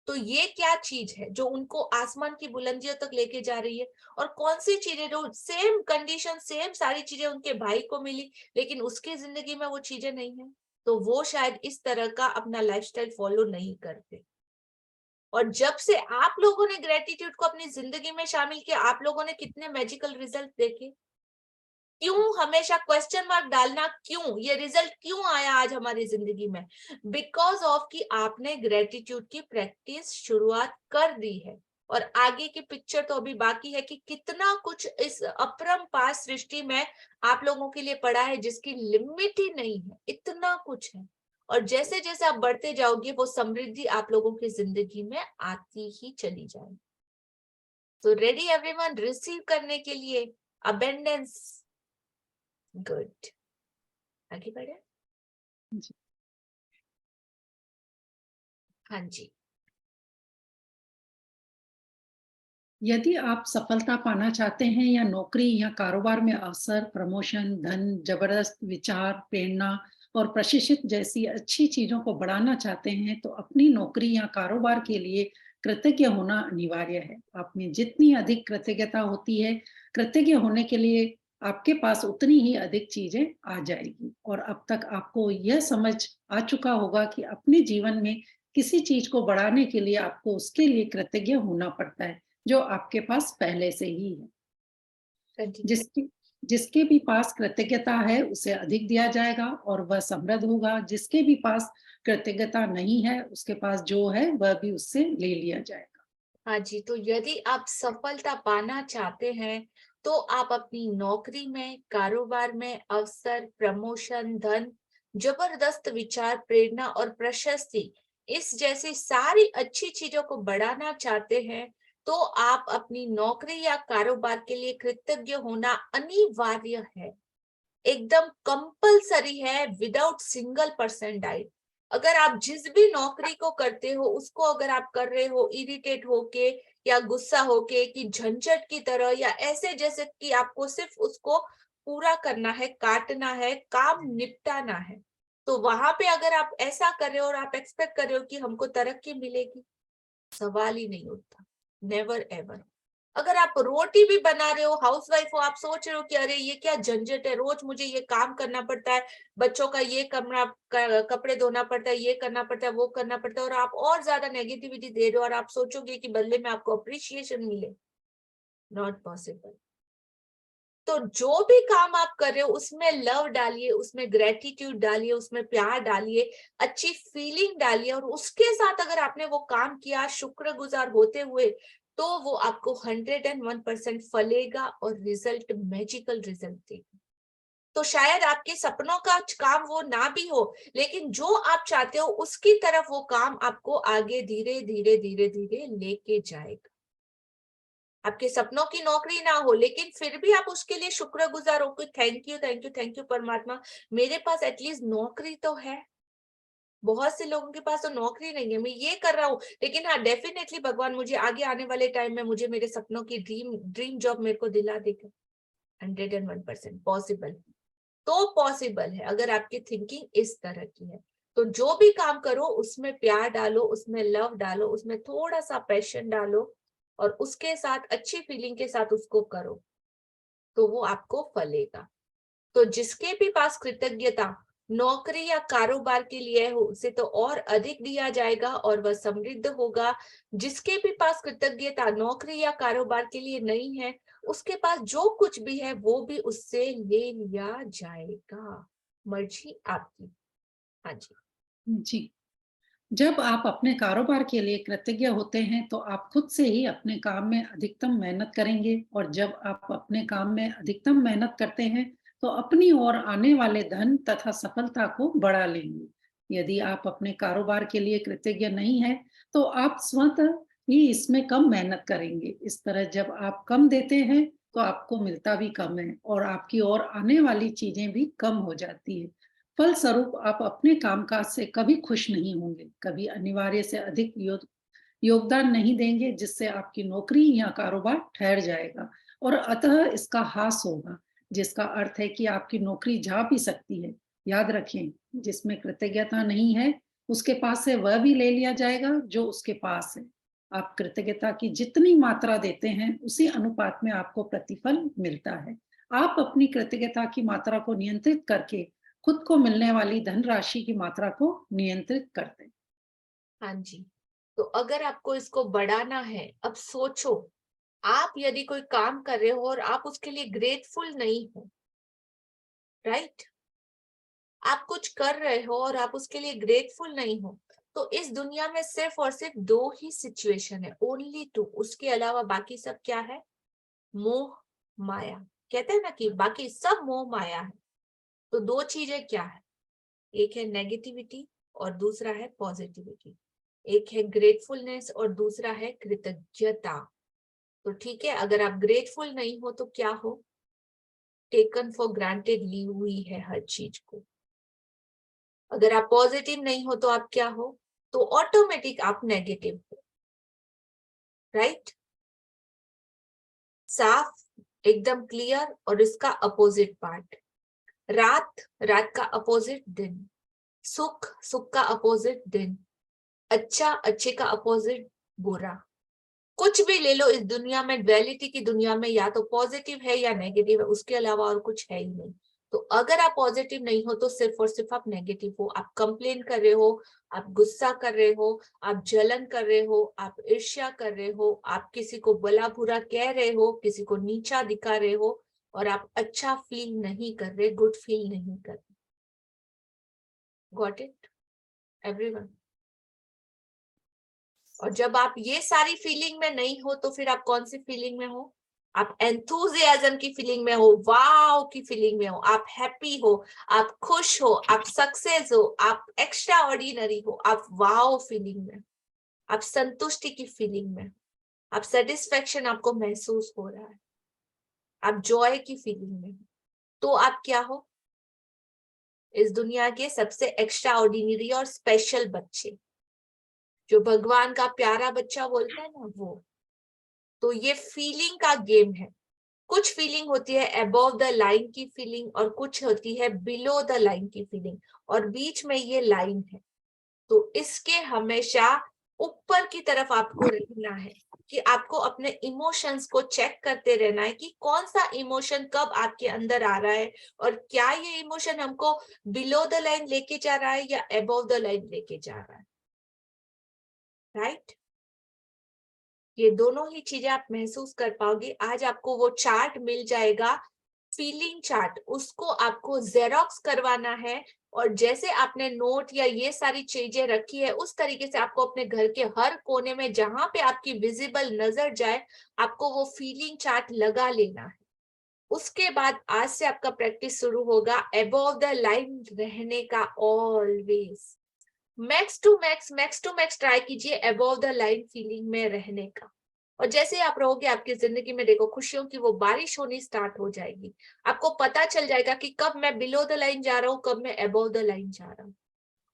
तो ये क्या चीज है जो उनको आसमान की बुलंदियों तक लेके जा रही है? और कौन सी चीजें जो सेम कंडीशन, सेम सारी चीजें उनके भाई को मिली, लेकिन उसकी जिंदगी में वो चीजें नहीं है? तो वो शायद इस तरह का अपना लाइफस्टाइल फॉलो नहीं करते। और जब से आप लोगों ने ग्रेटिट्यूड को अपनी जिंदगी में शामिल किया, आप लोगों ने कितने मैजिकल रिजल्ट देखे। क्यों हमेशा क्वेश्चन मार्क डालना, क्यों ये रिजल्ट क्यों आया आज हमारी जिंदगी में? बिकॉज ऑफ कि आपने ग्रेटिट्यूड की प्रैक्टिस शुरुआत कर दी है। और आगे की पिक्चर तो अभी बाकी है कि कितना कुछ इस अपरंपार सृष्टि में आप लोगों के लिए पड़ा है जिसकी लिमिट ही नहीं है, इतना कुछ है। और जैसे जैसे आप बढ़ते जाओगे वो समृद्धि आप लोगों की जिंदगी में आती ही चली जाएगी। तो रेडी एवरीवन रिसीव करने के लिए अबेंडेंस? गुड, आगे बढ़े। हाँ जी। यदि आप सफलता पाना चाहते हैं या नौकरी या कारोबार में अवसर, प्रमोशन, धन, जबरदस्त विचार, प्रेरणा और प्रशिक्षित जैसी अच्छी चीजों को बढ़ाना चाहते हैं तो अपनी नौकरी या कारोबार के लिए कृतज्ञ होना अनिवार्य है। आप में जितनी अधिक कृतज्ञता होती है, कृतज्ञ होने के लिए आपके पास उतनी ही अधिक चीजें आ जाएगी। और अब तक आपको यह समझ आ चुका होगा कि अपने जीवन में किसी चीज को बढ़ाने के लिए आपको उसके लिए कृतज्ञ होना पड़ता है जो आपके पास पहले से ही है। जिसके भी पास कृतज्ञता है उसे अधिक दिया जाएगा और वह समृद्ध होगा। जिसके भी पास कृतज्ञता नहीं है उसके पास जो है वह भी उससे ले लिया जाएगा। हाँ जी, तो यदि आप सफलता पाना चाहते हैं तो आप अपनी नौकरी में, कारोबार में अवसर, प्रमोशन, धन, जबरदस्त विचार, प्रेरणा और प्रशस्ति, इस जैसी सारी अच्छी चीजों को बढ़ाना चाहते हैं तो आप अपनी नौकरी या कारोबार के लिए कृतज्ञ होना अनिवार्य है, एकदम कंपलसरी है, विदाउट सिंगल परसेंट डाइट। अगर आप जिस भी नौकरी को करते हो उसको अगर आप कर रहे हो इरिटेट होके या गुस्सा होके कि झंझट की तरह, या ऐसे जैसे कि आपको सिर्फ उसको पूरा करना है, काटना है, काम निपटाना है, तो वहां पे अगर आप ऐसा कर रहे हो और आप एक्सपेक्ट कर रहे हो कि हमको तरक्की मिलेगी, सवाल ही नहीं उठता, नेवर एवर। अगर आप रोटी भी बना रहे हो, हाउसवाइफ हो, आप सोच रहे हो कि अरे ये क्या झंझट है, रोज मुझे ये काम करना पड़ता है, बच्चों का ये करना, कपड़े धोना पड़ता है, ये करना पड़ता है, वो करना पड़ता है, और आप और ज्यादा नेगेटिविटी दे रहे हो और आप सोचोगे कि बदले में आपको अप्रिशिएशन मिले, नॉट पॉसिबल। तो जो भी काम आप कर रहे हो उसमें लव डालिए, उसमें ग्रेटिट्यूड डालिए, उसमें प्यार डालिए, अच्छी फीलिंग डालिए, और उसके साथ अगर आपने वो काम किया शुक्रगुजार होते हुए, तो वो आपको 101% फलेगा और रिजल्ट मैजिकल रिजल्ट देगा। तो शायद आपके सपनों का काम वो ना भी हो, लेकिन जो आप चाहते हो उसकी तरफ वो काम आपको आगे धीरे धीरे धीरे धीरे लेके जाएगा। आपके सपनों की नौकरी ना हो, लेकिन फिर भी आप उसके लिए शुक्रगुजार हो कि thank you thank you thank you परमात्मा, मेरे पास एटलीस्ट नौकरी तो है। बहुत से लोगों के पास तो नौकरी नहीं है, मैं ये कर रहा हूँ, लेकिन हाँ डेफिनेटली भगवान मुझे आगे आने वाले टाइम में मुझे मेरे सपनों की ड्रीम जॉब मेरे को दिला देगा। 101% पॉसिबल, तो पॉसिबल है अगर आपकी थिंकिंग इस तरह की है। तो जो भी काम करो उसमें प्यार डालो, उसमें लव डालो, उसमें थोड़ा सा पैशन डालो, और उसके साथ अच्छी फीलिंग के साथ उसको करो, तो वो आपको फलेगा। तो जिसके भी पास कृतज्ञता नौकरी या कारोबार के लिए हो, उसे तो और अधिक दिया जाएगा और वह समृद्ध होगा। जिसके भी पास कृतज्ञता नौकरी या कारोबार के लिए नहीं है, उसके पास जो कुछ भी है वो भी उससे ले लिया जाएगा। मर्जी आपकी। हाँ जी। जी, जब आप अपने कारोबार के लिए कृतज्ञ होते हैं तो आप खुद से ही अपने काम में अधिकतम मेहनत करेंगे, और जब आप अपने काम में अधिकतम मेहनत करते हैं तो अपनी ओर आने वाले धन तथा सफलता को बढ़ा लेंगे। यदि आप अपने कारोबार के लिए कृतज्ञ नहीं है तो आप स्वतः ही इसमें कम मेहनत करेंगे। इस तरह जब आप कम देते हैं तो आपको मिलता भी कम है और आपकी ओर आने वाली चीजें भी कम हो जाती है। फलस्वरूप आप अपने कामकाज से कभी खुश नहीं होंगे, कभी अनिवार्य से अधिक योगदान नहीं देंगे, जिससे आपकी नौकरी या कारोबार ठहर जाएगा और अतः इसका हास होगा, जिसका अर्थ है कि आपकी नौकरी जा भी सकती है। याद रखें, जिसमें कृतज्ञता नहीं है उसके पास से वह भी ले लिया जाएगा जो उसके पास है। आप कृतज्ञता की जितनी मात्रा देते हैं उसी अनुपात में आपको प्रतिफल मिलता है। आप अपनी कृतज्ञता की मात्रा को नियंत्रित करके खुद को मिलने वाली धनराशि की मात्रा को नियंत्रित करते हैं। हाँ जी। तो अगर आपको इसको बढ़ाना है, अब सोचो, आप यदि कोई काम कर रहे हो और आप उसके लिए ग्रेटफुल नहीं हो, राइट, आप कुछ कर रहे हो और आप उसके लिए ग्रेटफुल नहीं हो, तो इस दुनिया में सिर्फ और सिर्फ दो ही सिचुएशन है, ओनली टू। उसके अलावा बाकी सब क्या है? मोह माया। कहते हैं ना कि बाकी सब मोह माया है। तो दो चीजें क्या है? एक है नेगेटिविटी और दूसरा है पॉजिटिविटी। एक है ग्रेटफुलनेस और दूसरा है कृतज्ञता। तो ठीक है, अगर आप ग्रेटफुल नहीं हो तो क्या हो? टेकन फॉर ग्रांटेड ली हुई है हर चीज को। अगर आप पॉजिटिव नहीं हो तो आप क्या हो? तो ऑटोमेटिक आप नेगेटिव हो, राइट? साफ, एकदम क्लियर। और इसका अपोजिट पार्ट, रात का अपोजिट दिन, सुख का अपोजिट दिन, अच्छा अच्छे का अपोजिट बुरा। कुछ भी ले लो इस दुनिया में, डुअलिटी की दुनिया में, या तो पॉजिटिव है या नेगेटिव है, उसके अलावा और कुछ है ही नहीं। तो अगर आप पॉजिटिव नहीं हो तो सिर्फ और सिर्फ आप नेगेटिव हो। आप कंप्लेन कर रहे हो, आप गुस्सा कर रहे हो, आप जलन कर रहे हो, आप ईर्ष्या कर रहे हो, आप किसी को भला बुरा कह रहे हो, किसी को नीचा दिखा रहे हो, और आप अच्छा फील नहीं कर रहे, गुड फील नहीं कर रहे। Got it everyone? और जब आप ये सारी फीलिंग में नहीं हो तो फिर आप कौन सी फीलिंग में हो? आप एंथुजियाज्म की फीलिंग में हो, वाव की फीलिंग में हो, आप हैप्पी हो, आप खुश हो, आप सक्सेस हो, आप एक्स्ट्रा ऑर्डिनरी हो, आप वाव फीलिंग में, आप संतुष्टि की फीलिंग में, आप सेटिस्फेक्शन आपको महसूस हो रहा है, आप जॉय की फीलिंग में, तो आप क्या हो? इस दुनिया के सबसे एक्स्ट्रा ऑर्डिनरी और स्पेशल बच्चे, जो भगवान का प्यारा बच्चा बोलता है ना, वो। तो ये फीलिंग का गेम है। कुछ फीलिंग होती है अबव द लाइन की फीलिंग, और कुछ होती है बिलो द लाइन की फीलिंग, और बीच में ये लाइन है। तो इसके हमेशा ऊपर की तरफ आपको रहना है, कि आपको अपने इमोशंस को चेक करते रहना है कि कौन सा इमोशन कब आपके अंदर आ रहा है, और क्या ये इमोशन हमको बिलो द लाइन लेके जा रहा है या अबव द लाइन लेके जा रहा है, राइट? ये दोनों ही चीजें आप महसूस कर पाओगे। आज आपको वो चार्ट मिल जाएगा फीलिंग चार्ट उसको आपको जेरोक्स करवाना है, और जैसे आपने नोट या ये सारी चीजें रखी है उस तरीके से आपको अपने घर के हर कोने में जहां पे आपकी विजिबल नजर जाए आपको वो फीलिंग चार्ट लगा लेना है। उसके बाद आज से आपका प्रैक्टिस शुरू होगा अबव द लाइन रहने का। Always max to max try कीजिए अबव द लाइन फीलिंग में रहने का। और जैसे ही आप रहोगे आपकी जिंदगी में देखो खुशियों की वो बारिश होनी स्टार्ट हो जाएगी। आपको पता चल जाएगा कि कब मैं बिलो द लाइन जा रहा हूँ, कब मैं अबव द लाइन जा रहा हूँ।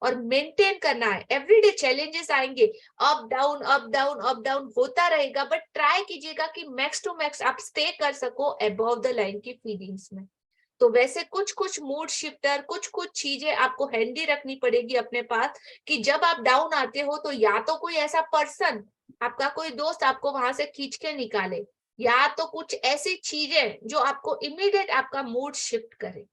और मेंटेन करना है। एवरीडे चैलेंजेस आएंगे, up down up down up down होता रहेगा, बट ट्राई कीजिएगा कि मैक्स टू मैक्स आप स्टे कर सको अबव द लाइन की फीलिंग्स में। तो वैसे कुछ कुछ मूड शिफ्टर, कुछ कुछ चीजें आपको हैंडी रखनी पड़ेगी अपने पास कि जब आप डाउन आते हो तो या तो कोई ऐसा पर्सन, आपका कोई दोस्त आपको वहां से खींच के निकाले, या तो कुछ ऐसी चीजें जो आपको इमीडिएट आपका मूड शिफ्ट करे।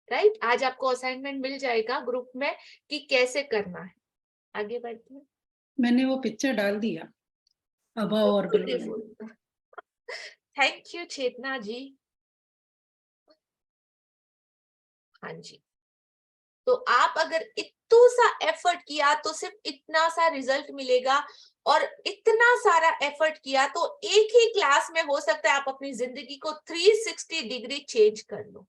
राइट, आज आपको असाइनमेंट मिल जाएगा ग्रुप में कि कैसे करना है। आगे बढ़ते हैं। मैंने वो पिक्चर डाल दिया अब और बिलो। थैंक यू चेतना जी। हाँ जी, तो आप अगर इतना सा एफर्ट किया तो सिर्फ इतना सा रिजल्ट मिलेगा, और इतना सारा एफर्ट किया तो एक ही क्लास में हो सकता है आप अपनी जिंदगी को 360 डिग्री चेंज कर लो।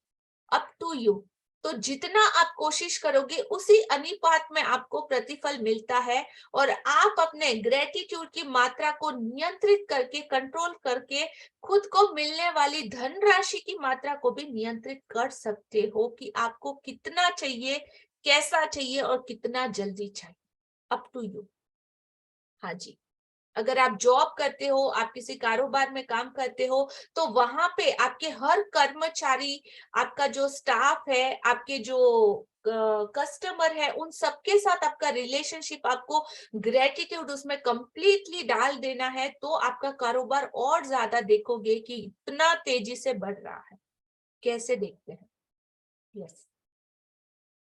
Up to you. तो जितना आप कोशिश करोगे उसी अनुपात में आपको प्रतिफल मिलता है, और आप अपने ग्रेटिट्यूड की मात्रा को नियंत्रित करके, कंट्रोल करके खुद को मिलने वाली धनराशि की मात्रा को भी नियंत्रित कर सकते हो कि आपको कितना चाहिए, कैसा चाहिए और कितना जल्दी चाहिए। Up to you. हाँ जी, अगर आप जॉब करते हो, आप किसी कारोबार में काम करते हो, तो वहां पे आपके हर कर्मचारी, आपका जो स्टाफ है, आपके जो कस्टमर है, उन सबके साथ आपका रिलेशनशिप, आपको ग्रेटिट्यूड उसमें कंप्लीटली डाल देना है, तो आपका कारोबार और ज्यादा देखोगे कि इतना तेजी से बढ़ रहा है। कैसे देखते हैं? यस।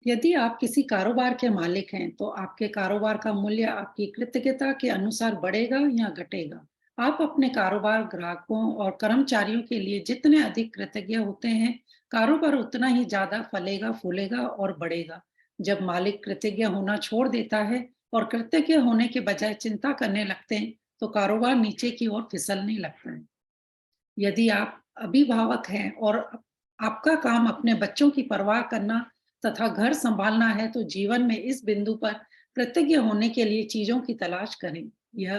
यदि आप किसी कारोबार के मालिक हैं तो आपके कारोबार का मूल्य आपकी कृतज्ञता के अनुसार बढ़ेगा या घटेगा। आप अपने कारोबार, ग्राहकों और कर्मचारियों के लिए जितने अधिक कृतज्ञ होते हैं, कारोबार उतना ही ज्यादा फलेगा, फूलेगा और बढ़ेगा। जब मालिक कृतज्ञ होना छोड़ देता है और कृतज्ञ होने के बजाय चिंता करने लगते हैं, तो कारोबार नीचे की ओर फिसलने लगता है। यदि आप अभिभावक हैं और आपका काम अपने बच्चों की परवाह करना तथा घर संभालना है, तो जीवन में इस बिंदु पर कृतज्ञ होने के लिए चीजों की तलाश करें। यह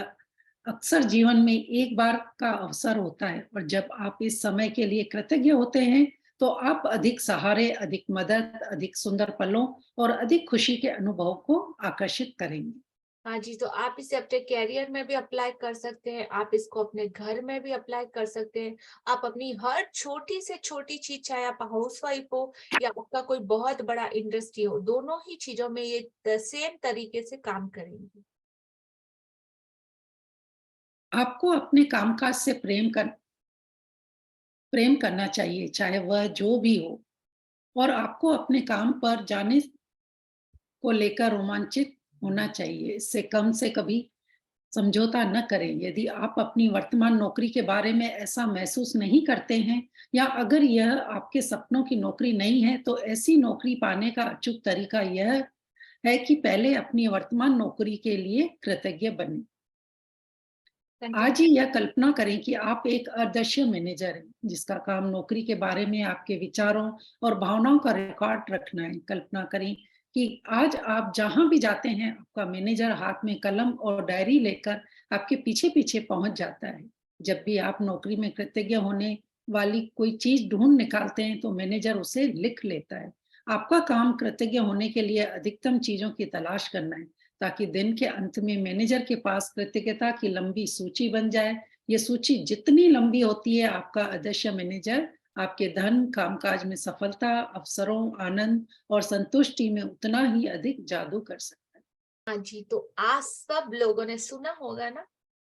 अक्सर जीवन में एक बार का अवसर होता है, और जब आप इस समय के लिए कृतज्ञ होते हैं तो आप अधिक सहारे, अधिक मदद, अधिक सुंदर पलों और अधिक खुशी के अनुभव को आकर्षित करेंगे। हाँ जी, तो आप इसे अपने कैरियर में भी अप्लाई कर सकते हैं, आप इसको अपने घर में भी अप्लाई कर सकते हैं। आप अपनी हर छोटी से छोटी चीज, चाहे आप हाउसवाइफ हो या आपका कोई बहुत बड़ा इंडस्ट्री हो, दोनों ही चीजों में ये सेम तरीके से काम करेंगे। आपको अपने कामकाज से प्रेम करना चाहिए, चाहे वह जो भी हो, और आपको अपने काम पर जाने को लेकर रोमांचित होना चाहिए। इससे कम से कभी समझौता न करें। यदि आप अपनी वर्तमान नौकरी के बारे में ऐसा महसूस नहीं करते हैं, या अगर यह आपके सपनों की नौकरी नहीं है, तो ऐसी नौकरी पाने का अचूक तरीका यह है कि पहले अपनी वर्तमान नौकरी के लिए कृतज्ञ बनें। आज ही यह कल्पना करें कि आप एक अदृश्य मैनेजर हैं, जिसका काम नौकरी के बारे में आपके विचारों और भावनाओं का रिकॉर्ड रखना है। कल्पना करें कि आज आप जहां भी जाते हैं, आपका मैनेजर हाथ में कलम और डायरी लेकर आपके पीछे पीछे पहुंच जाता है। जब भी आप नौकरी में कृतज्ञ होने वाली कोई चीज ढूंढ निकालते हैं, तो मैनेजर उसे लिख लेता है। आपका काम कृतज्ञ होने के लिए अधिकतम चीजों की तलाश करना है, ताकि दिन के अंत में मैनेजर के पास कृतज्ञता की लंबी सूची बन जाए। ये सूची जितनी लंबी होती है, आपका आदर्श मैनेजर आपके धन, कामकाज में सफलता, अवसरों, आनंद और संतुष्टि में उतना ही अधिक जादू कर सकता है। हाँ जी, तो आज सब लोगों ने सुना होगा ना,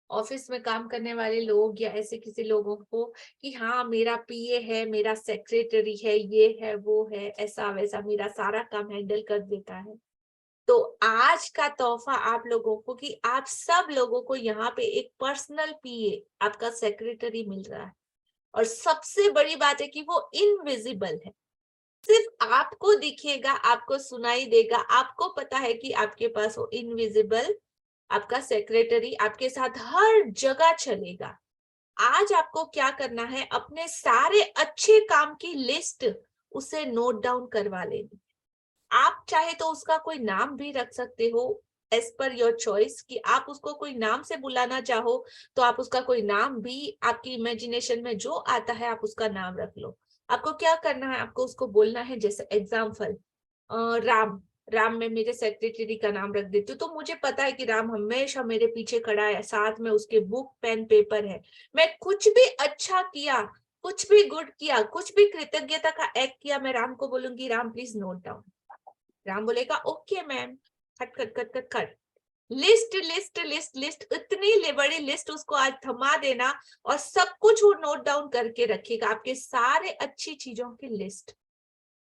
ऑफिस में काम करने वाले लोग या ऐसे किसी लोगों को, कि हाँ मेरा पीए है, मेरा सेक्रेटरी है, ये है वो है, ऐसा वैसा मेरा सारा काम हैंडल कर देता है। तो आज का तोहफा आप लोगों को कि आप सब लोगों को यहाँ पे एक पर्सनल पीए, आपका सेक्रेटरी मिल रहा है, और सबसे बड़ी बात है कि वो इनविजिबल है, सिर्फ आपको दिखेगा, आपको सुनाई देगा, आपको पता है कि आपके पास वो इनविजिबल आपका सेक्रेटरी आपके साथ हर जगह चलेगा। आज आपको क्या करना है, अपने सारे अच्छे काम की लिस्ट उसे नोट डाउन करवा लेनी। आप चाहे तो उसका कोई नाम भी रख सकते हो एज पर योर चॉइस, कि आप उसको कोई नाम से बुलाना चाहो तो आप उसका कोई नाम भी, आपकी इमेजिनेशन में जो आता है आप उसका नाम रख लो। आपको क्या करना है, आपको उसको बोलना है, जैसे एग्जाम्पल राम, राम में मेरे सेक्रेटरी का नाम रख देती हूँ, तो मुझे पता है कि राम हमेशा मेरे पीछे खड़ा है, साथ में उसके बुक पेन पेपर है। मैं कुछ भी अच्छा किया, कुछ भी गुड किया, कुछ भी कृतज्ञता का एक्ट किया, मैं राम को बोलूंगी Ram please note down. Ram बोलेगा ओके मैम, खट खट खट खट खट, लिस्ट लिस्ट लिस्ट लिस्ट, इतनी बड़ी लिस्ट उसको आज थमा देना और सब कुछ वो नोट डाउन करके रखेगा, आपके सारे अच्छी चीजों की लिस्ट,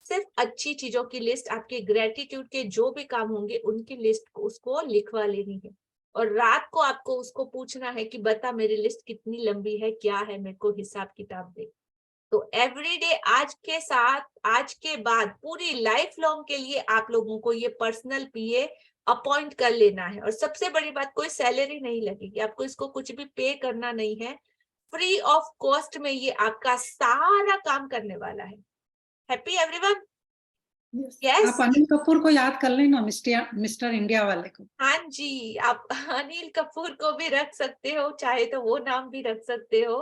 सिर्फ अच्छी चीजों की लिस्ट, आपके ग्रेटिट्यूड के जो भी काम होंगे उनकी लिस्ट को उसको लिखवा लेनी है। और रात को आपको उसको पूछना है कि बता मेरी लिस्ट कितनी लंबी है, क्या है, मेरे को हिसाब किताब दे। तो एवरीडे आज के साथ, आज के बाद पूरी लाइफ लॉन्ग के लिए आप लोगों को ये पर्सनल पीए अपॉइंट कर लेना है। और सबसे बड़ी बात, कोई सैलरी नहीं लगेगी, आपको इसको कुछ भी पे करना नहीं है, फ्री ऑफ कॉस्ट में ये आपका सारा काम करने वाला है। Happy everyone? यस। आप अनिल कपूर को याद कर लेना, मिस्टर इंडिया वाले को। हाँ जी, आप अनिल कपूर को भी रख सकते हो, चाहे तो वो नाम भी रख सकते हो।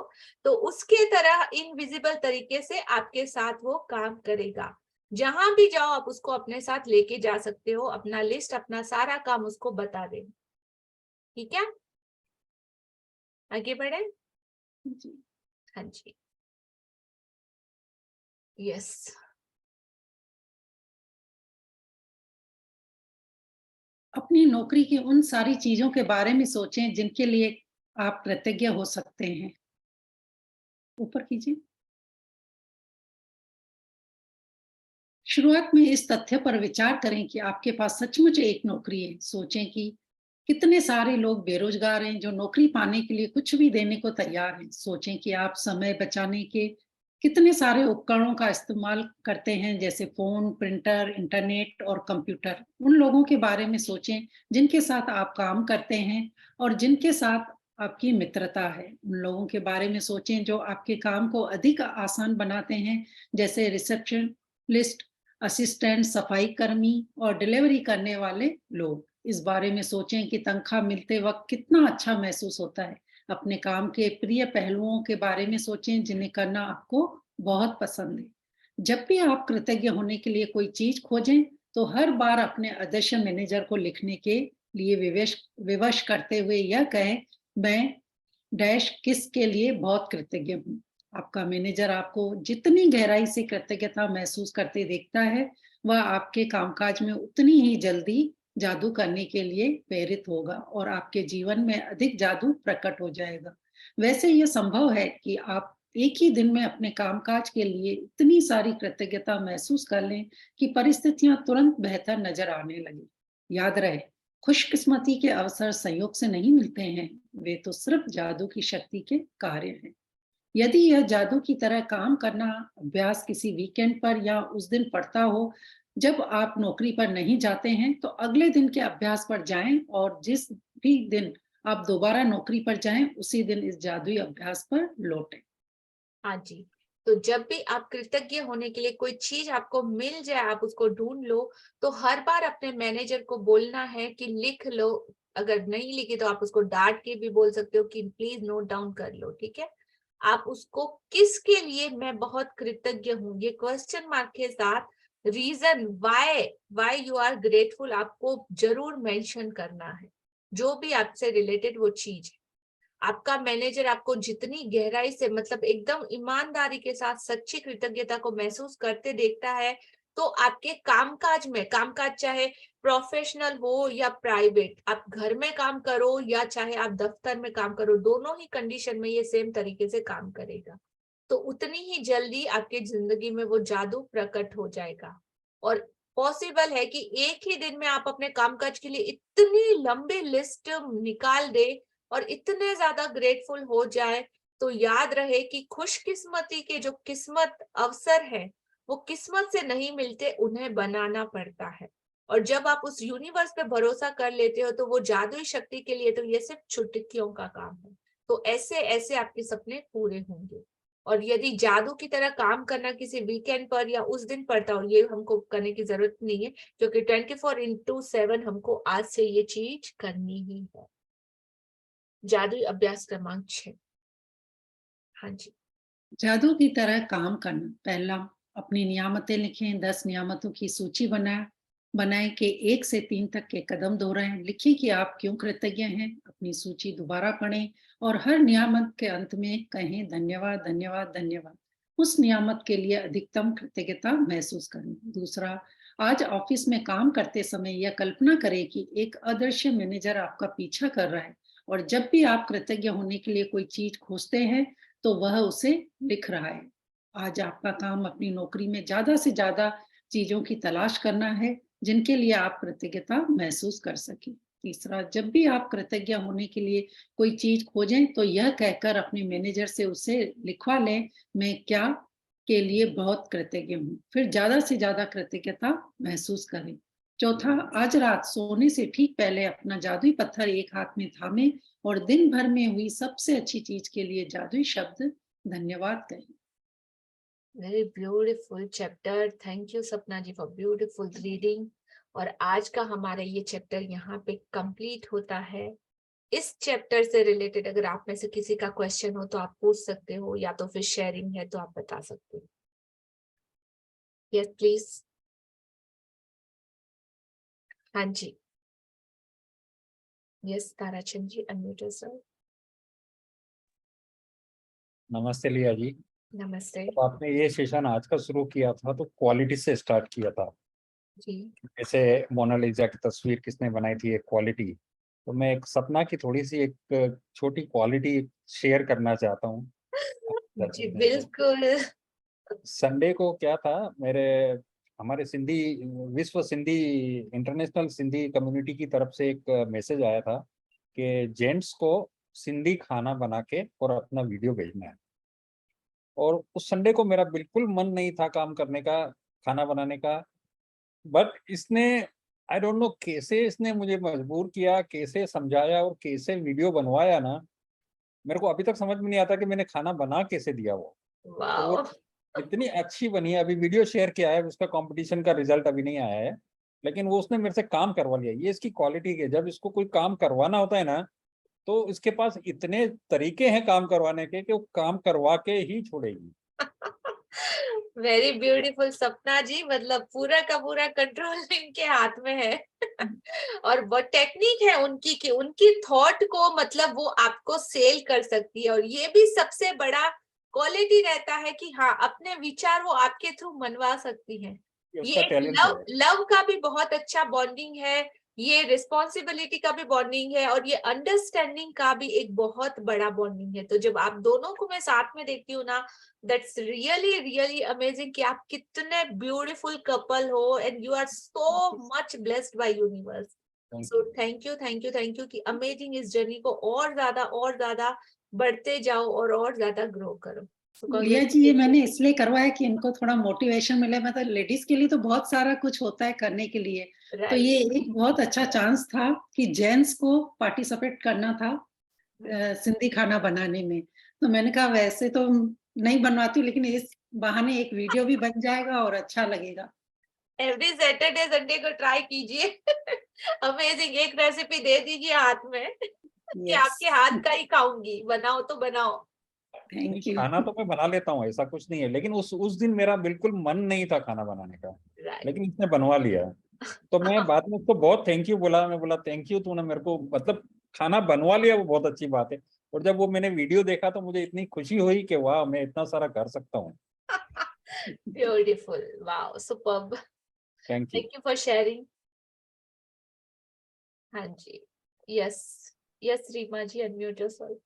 तो उसके तरह इनविजिबल तरीके से आपके साथ वो काम करेगा। जहां भी जाओ आप उसको अपने साथ लेके जा सकते हो, अपना लिस्ट, अपना सारा काम उसको बता दे। ठीक है, आगे बढ़े। हाँ जी, यस। अपनी नौकरी की उन सारी चीजों के बारे में सोचें जिनके लिए आप कृतज्ञ हो सकते हैं। ऊपर कीजिए। शुरुआत में इस तथ्य पर विचार करें कि आपके पास सचमुच एक नौकरी है। सोचें कि कितने सारे लोग बेरोजगार हैं जो नौकरी पाने के लिए कुछ भी देने को तैयार हैं। सोचें कि आप समय बचाने के कितने सारे उपकरणों का इस्तेमाल करते हैं, जैसे फोन, प्रिंटर, इंटरनेट और कंप्यूटर। उन लोगों के बारे में सोचें जिनके साथ आप काम करते हैं और जिनके साथ आपकी मित्रता है। उन लोगों के बारे में सोचें जो आपके काम को अधिक आसान बनाते हैं, जैसे रिसेप्शनिस्ट, असिस्टेंट, सफाई कर्मी और डिलीवरी करने वाले लोग। इस बारे में सोचें कि तनख्वाह मिलते वक्त कितना अच्छा महसूस होता है। अपने काम के प्रिय पहलुओं के बारे में सोचें जिन्हें करना आपको बहुत पसंद है। जब भी आप कृतज्ञ होने के लिए कोई चीज खोजें तो हर बार अपने आदर्श मैनेजर को लिखने के लिए विवश करते हुए यह कहें, मैं डैश किस के लिए बहुत कृतज्ञ हूँ। आपका मैनेजर आपको जितनी गहराई से कृतज्ञता महसूस करते देखता है, वह आपके कामकाज में उतनी ही जल्दी जादू करने के लिए प्रेरित होगा और आपके जीवन में अधिक जादू प्रकट हो जाएगा। वैसे यह संभव है कि आप एक ही दिन में अपने कामकाज के लिए इतनी सारी कृतज्ञता महसूस कर लें कि परिस्थितियां तुरंत बेहतर नजर आने लगे। याद रहे, खुशकिस्मती के अवसर संयोग से नहीं मिलते हैं, वे तो सिर्फ जादू की शक्ति के कार्य हैं। यदि यह जादू की तरह काम करना अभ्यास किसी वीकेंड पर या उस दिन पड़ता हो जब आप नौकरी पर नहीं जाते हैं, तो अगले दिन के अभ्यास पर जाएं और जिस भी दिन आप दोबारा नौकरी पर जाएं, उसी दिन इस जादुई अभ्यास पर लौटें। हाँ जी, तो जब भी आप कृतज्ञ होने के लिए कोई चीज आपको मिल जाए, आप उसको ढूंढ लो, तो हर बार अपने मैनेजर को बोलना है कि लिख लो। अगर नहीं लिखी तो आप उसको डांट के भी बोल सकते हो कि प्लीज नोट डाउन कर लो। ठीक है, आप उसको किसके लिए मैं बहुत कृतज्ञ हूँ, ये क्वेश्चन मार्क के साथ reason why you are grateful आपको जरूर मेंशन करना है, जो भी आपसे रिलेटेड वो चीज है। आपका मैनेजर आपको जितनी गहराई से, मतलब एकदम ईमानदारी के साथ सच्ची कृतज्ञता को महसूस करते देखता है, तो आपके कामकाज में, कामकाज चाहे प्रोफेशनल हो या प्राइवेट, आप घर में काम करो या चाहे आप दफ्तर में काम करो, दोनों ही कंडीशन में ये सेम तरीके से काम करेगा। तो उतनी ही जल्दी आपके जिंदगी में वो जादू प्रकट हो जाएगा। और पॉसिबल है कि एक ही दिन में आप अपने कामकाज के लिए इतनी लंबी लिस्ट निकाल दे और इतने ज्यादा ग्रेटफुल हो जाए, तो याद रहे कि खुशकिस्मती के जो किस्मत अवसर है वो किस्मत से नहीं मिलते, उन्हें बनाना पड़ता है। और जब आप उस यूनिवर्स पे भरोसा कर लेते हो तो वो जादुई शक्ति के लिए तो ये सिर्फ चुटकियों का काम है। तो ऐसे ऐसे आपके सपने पूरे होंगे। और यदि जादू की तरह काम करना किसी वीकेंड पर या उस दिन पड़ता हो, ये हमको करने की जरूरत नहीं है, क्योंकि 24/7 हमको आज से ये चीज करनी ही है। जादुई अभ्यास क्रमांक 6। हाँ जी। जादू की तरह काम करना। पहला, अपनी नियामतें लिखें। 10 नियामतों की सूची बनाएं कि 1 से 3 तक के कदम दोहराएं। लिखें कि आप क्यों कृतज्ञ हैं। अपनी सूची दोबारा पढ़ें और हर नियामत के अंत में कहें धन्यवाद, धन्यवाद, धन्यवाद। उस नियामत के लिए अधिकतम कृतज्ञता महसूस करें। दूसरा, आज ऑफिस में काम करते समय यह कल्पना करें कि एक अदृश्य मैनेजर आपका पीछा कर रहा है और जब भी आप कृतज्ञ होने के लिए कोई चीज खोजते हैं तो वह उसे लिख रहा है। आज आपका काम अपनी नौकरी में ज्यादा से ज्यादा चीजों की तलाश करना है जिनके लिए आप कृतज्ञता महसूस कर सके। तीसरा, जब भी आप कृतज्ञ होने के लिए कोई चीज खोजें तो यह कहकर अपने मैनेजर से उसे लिखवा लें, मैं क्या के लिए बहुत कृतज्ञ हूँ। फिर ज्यादा से ज्यादा कृतज्ञता महसूस करें। चौथा, आज रात सोने से ठीक पहले अपना जादुई पत्थर एक हाथ में थामे और दिन भर में हुई सबसे अच्छी चीज के लिए जादुई शब्द धन्यवाद कहें। Very beautiful chapter. Thank you सपना जी फॉर ब्यूटीफुल रीडिंग। और आज का हमारा ये चैप्टर यहाँ पे कंप्लीट होता है। इस चैप्टर से रिलेटेड अगर आप में से किसी का क्वेश्चन हो तो आप पूछ सकते हो, या तो फिर शेयरिंग है तो आप बता सकते हो। Yes please. हाँ जी। यस ताराचंद जी, अनम्यूट योरसेल्फ। नमस्ते लिया जी। नमस्ते तो आपने ये सेशन आज का शुरू किया था तो क्वालिटी से स्टार्ट किया था जी। जैसे मोनालिसा की तस्वीर किसने बनाई थी, एक क्वालिटी। तो मैं एक सपना की थोड़ी सी एक छोटी क्वालिटी शेयर करना चाहता हूँ। जी बिल्कुल। संडे को क्या था, हमारे सिंधी विश्व सिंधी इंटरनेशनल सिंधी कम्युनिटी की तरफ से एक मैसेज आया था कि जेंट्स को सिंधी खाना बना के और अपना वीडियो भेजना है। और उस संडे को मेरा बिल्कुल मन नहीं था काम करने का, खाना बनाने का, बट इसने आई डोंट नो कैसे इसने मुझे मजबूर किया, कैसे समझाया और कैसे वीडियो बनवाया ना, मेरे को अभी तक समझ में नहीं आता कि मैंने खाना बना कैसे दिया वो। तो वो वाओ। इतनी अच्छी बनी है। अभी वीडियो शेयर किया है, उसका कंपटीशन का रिजल्ट अभी नहीं आया है, लेकिन वो उसने मेरे से काम करवा लिया। ये इसकी क्वालिटी है, जब इसको कोई काम करवाना होता है ना तो इसके पास इतने तरीके हैं काम करवाने के कि वो काम करवा के ही छोड़ेगी। वेरी ब्यूटीफुल सपना जी, मतलब पूरा का पूरा कंट्रोल इनके हाथ में है। और वो टेक्निक है उनकी कि उनकी थॉट को मतलब वो आपको सेल कर सकती है। और ये भी सबसे बड़ा क्वालिटी रहता है कि हाँ, अपने विचार वो आपके थ्रू मनवा सकती है। ये एक टैलेंट लव का भी बहुत अच्छा बॉन्डिंग है, ये रिस्पॉन्सिबिलिटी का भी बॉन्डिंग है, और ये अंडरस्टैंडिंग का भी एक बहुत बड़ा बॉन्डिंग है। तो जब आप दोनों को मैं साथ में देखती हूँ ना, दैट्स रियली रियली अमेजिंग कि आप कितने ब्यूटीफुल कपल हो and you are so much blessed by universe. So thank you कि अमेजिंग इस जर्नी को और ज्यादा बढ़ते जाओ और ज्यादा ग्रो करो। लिया जी, ये मैंने इसलिए करवाया कि इनको थोड़ा मोटिवेशन मिले। मतलब लेडीज के लिए तो बहुत सारा कुछ होता है करने के लिए, तो ये एक बहुत अच्छा चांस था कि जेंट्स को पार्टिसिपेट करना था सिंधी खाना बनाने में। तो मैंने कहा वैसे तो नहीं बनवाती, लेकिन इस बहाने एक वीडियो भी बन जाएगा और अच्छा लगेगा। एवरी सैटरडे संडे को ट्राई कीजिए। अमेजिंग, एक रेसिपी दे दीजिए हाथ में कि आपके हाथ का ही खाऊंगी, बनाओ तो बनाओ। Thank you. खाना तो मैं बना लेता हूँ, ऐसा कुछ नहीं है, लेकिन उस दिन मेरा बिल्कुल मन नहीं था खाना बनाने का, लेकिन इसने बनवा लिया। तो मैं बाद में उसको बहुत थैंक यू बोला। मैं बोला थैंक यू, तूने मेरे को मतलब खाना बनवा लिया, वो बहुत अच्छी बात है। और जब वो मैंने वीडियो देखा तो मुझे इतनी खुशी हुई कि वाह, मैं इतना सारा कर सकता हूँ। Beautiful, wow, superb. Thank you for sharing. हाँ जी। यस रीमा जी, अनम्यूट योरसेल्फ।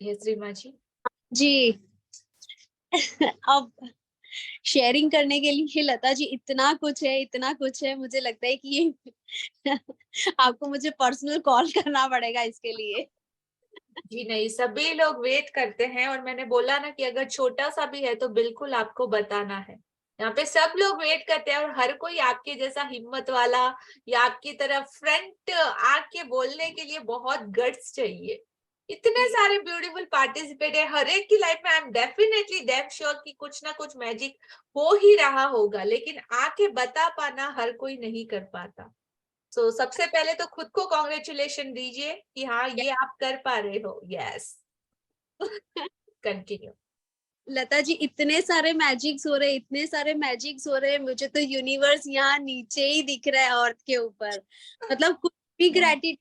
यस रीमा जी। जी। अब शेयरिंग करने के लिए लता जी इतना कुछ है, इतना कुछ है। मुझे लगता है कि ये आपको मुझे पर्सनल कॉल करना पड़ेगा इसके लिए। जी नहीं, सभी लोग वेट करते हैं और मैंने बोला ना कि अगर छोटा सा भी है तो बिल्कुल आपको बताना है। यहाँ पे सब लोग वेट करते हैं और हर कोई आपके जैसा हिम्मत वाला या आपकी तरफ फ्रंट आके बोलने के लिए बहुत गट्स चाहिए। इतने सारे ब्यूटीफुल पार्टिसिपेट है, हर एक की लाइफ में I am definitely damn sure कि कुछ ना कुछ मैजिक हो ही रहा होगा, लेकिन आके बता पाना हर कोई नहीं कर पाता। तो सबसे पहले तो खुद को कॉन्ग्रेचुलेशन दीजिए कि हाँ ये आप कर पा रहे हो। Yes, continue. लता जी इतने सारे मैजिक्स हो रहे, इतने सारे मैजिक्स हो रहे, मुझे तो यूनिवर्स यहाँ नीचे ही दिख रहा है अर्थ के ऊपर। मतलब कुछ भी ग्रेटिट्यूड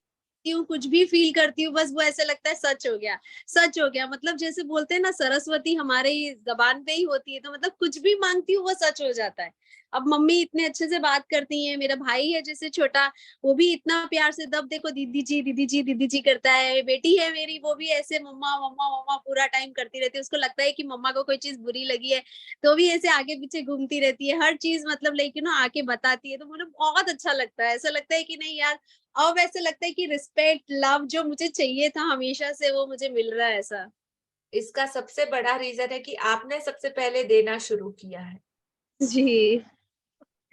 हूँ, कुछ भी फील करती हूँ, बस वो ऐसे लगता है सच हो गया, सच हो गया। मतलब जैसे बोलते हैं ना सरस्वती हमारे ही जबान पे ही होती है, तो मतलब कुछ भी मांगती हूँ वो सच हो जाता है। अब मम्मी इतने अच्छे से बात करती हैं, मेरा भाई है जैसे छोटा, वो भी इतना प्यार से दब देखो दीदी जी दीदी जी दीदी जी करता है। बेटी है मेरी, वो भी ऐसे मम्मा मम्मा मम्मा पूरा टाइम करती रहती है। उसको लगता है कि मम्मा को कोई चीज बुरी लगी है तो भी ऐसे आगे पीछे घूमती रहती है, हर चीज मतलब लेकिन ना आके बताती है। तो मुझे बहुत अच्छा लगता है, ऐसा लगता है कि नहीं यार, अब ऐसे लगता है कि रिस्पेक्ट लव जो मुझे चाहिए था हमेशा से वो मुझे मिल रहा है। ऐसा इसका सबसे बड़ा रीजन है कि आपने सबसे पहले देना शुरू किया है। जी।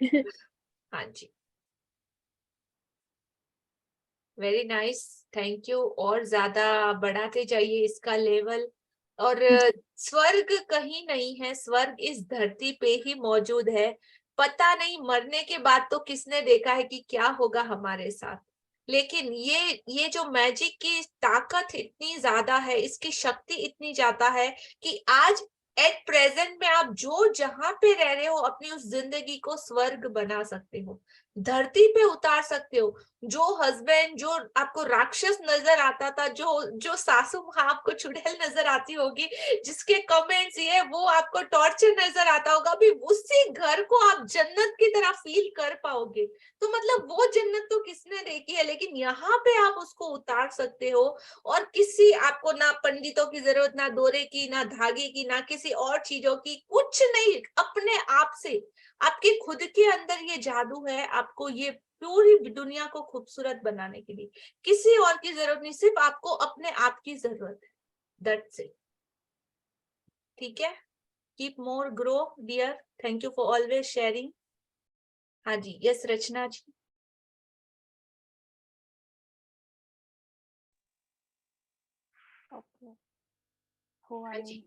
हाँ जी, वेरी नाइस, थैंक यू। और ज्यादा बढ़ाते जाइए इसका लेवल। और स्वर्ग कहीं नहीं है, स्वर्ग इस धरती पे ही मौजूद है। पता नहीं मरने के बाद तो किसने देखा है कि क्या होगा हमारे साथ, लेकिन ये जो मैजिक की ताकत इतनी ज्यादा है, इसकी शक्ति इतनी ज्यादा है कि आज एट प्रेजेंट में आप जो जहां पे रह रहे हो अपनी उस जिंदगी को स्वर्ग बना सकते हो, धरती पे उतार सकते हो। जो हस्बैंड जो आपको राक्षस नजर आता था, जो सासू माँ आपको चुड़ैल नजर आती होगी, जिसके कमेंट्स ये वो आपको टॉर्चर नजर आता होगा, अभी उसी घर को आप जन्नत की तरह फील कर पाओगे। तो मतलब वो जन्नत तो किसने देखी है, लेकिन यहाँ पे आप उसको उतार सकते हो। और किसी आपको ना पंडितों की जरूरत, ना दौरे की, ना धागे की, ना किसी और चीजों की, कुछ नहीं, अपने आप से, आपके खुद के अंदर ये जादू है। आपको ये पूरी दुनिया को खूबसूरत बनाने के लिए किसी और की जरूरत नहीं, सिर्फ आपको अपने आप की जरूरत है। That's it. ठीक है, keep more grow dear, thank you for always sharing. हाँ जी, यस रचना जी। ओके, हो हाँ जी,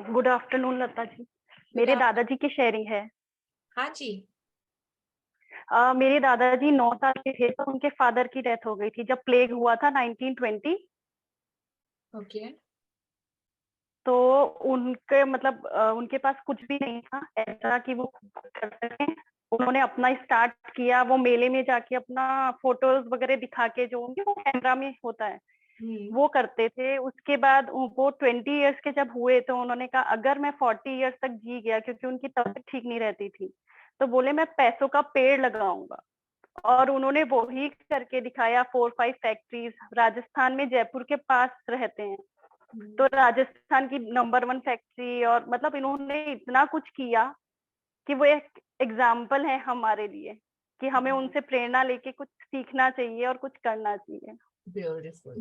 गुड आफ्टरनून लता जी। मेरे दादाजी की शेयरिंग है। हाँ जी, मेरे दादाजी 9 साल के थे तो उनके फादर की डेथ हो गई थी जब प्लेग हुआ था 1920। ओके, तो उनके मतलब उनके पास कुछ भी नहीं था ऐसा कि वो कर सके। उन्होंने अपना स्टार्ट किया, वो मेले में जाके अपना फोटोज वगैरह दिखा के, जो उनके वो कैमरा में होता है वो करते थे। उसके बाद वो 20 इयर्स के जब हुए तो उन्होंने कहा अगर मैं 40 इयर्स तक जी गया, क्योंकि उनकी तबीयत ठीक नहीं रहती थी, तो बोले मैं पैसों का पेड़ लगाऊंगा। और उन्होंने वो ही करके दिखाया। 4-5 फैक्ट्रीज राजस्थान में, जयपुर के पास रहते हैं, तो राजस्थान की नंबर 1 फैक्ट्री। और मतलब इन्होंने इतना कुछ किया कि वो एक एग्जाम्पल है हमारे लिए कि हमें उनसे प्रेरणा लेके कुछ सीखना चाहिए और कुछ करना चाहिए। Beautiful,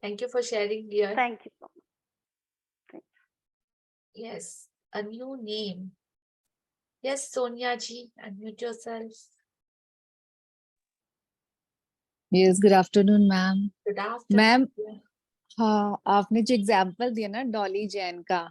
thank you for sharing dear. Thank you so much. Yes, a new name. Yes Sonia ji, unmute yourself. Yes, good afternoon ma'am. Good ma'am, afternoon. हाँ, आपने जो एग्जांपल दिया ना डॉली जैन का,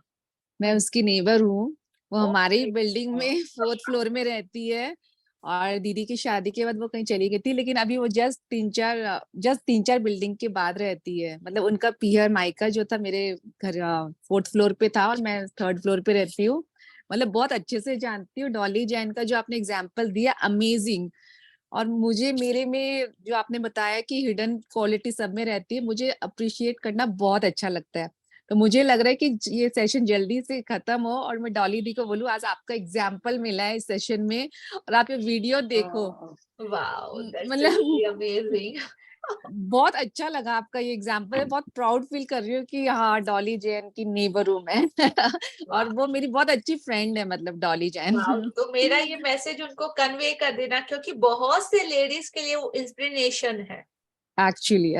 मैं उसकी नेबर हूँ। वो हमारी बिल्डिंग में 4th फ्लोर में रहती है और दीदी की शादी के बाद वो कहीं चली गई थी, लेकिन अभी वो जस्ट 3-4 बिल्डिंग के बाद रहती है। मतलब उनका पीहर मायका जो था मेरे घर 4th फ्लोर पे था और मैं 3rd फ्लोर पे रहती हूँ। मतलब बहुत अच्छे से जानती हूँ। डॉली जैन का जो आपने एग्जाम्पल दिया, अमेजिंग। और मुझे मेरे में जो आपने बताया कि हिडन क्वालिटी सब में रहती है, मुझे अप्रिशिएट करना बहुत अच्छा लगता है। तो मुझे लग रहा है कि ये सेशन जल्दी से खत्म हो और मैं डॉली दी को बोलूं आज आपका एग्जाम्पल मिला है इस सेशन में और आप ये वीडियो देखो। वाओ, दैट्स मतलब रियली अमेजिंग। बहुत अच्छा लगा आपका ये एग्जाम्पल है, बहुत प्राउड फील कर रही हूँ कि हाँ डॉली जैन की नेबर हूँ मैं और वो मेरी बहुत अच्छी फ्रेंड है, मतलब डॉली जैन। तो मेरा ये मैसेज उनको कन्वे कर देना, क्योंकि बहुत से लेडीज के लिए वो इंस्पिरेशन है एक्चुअली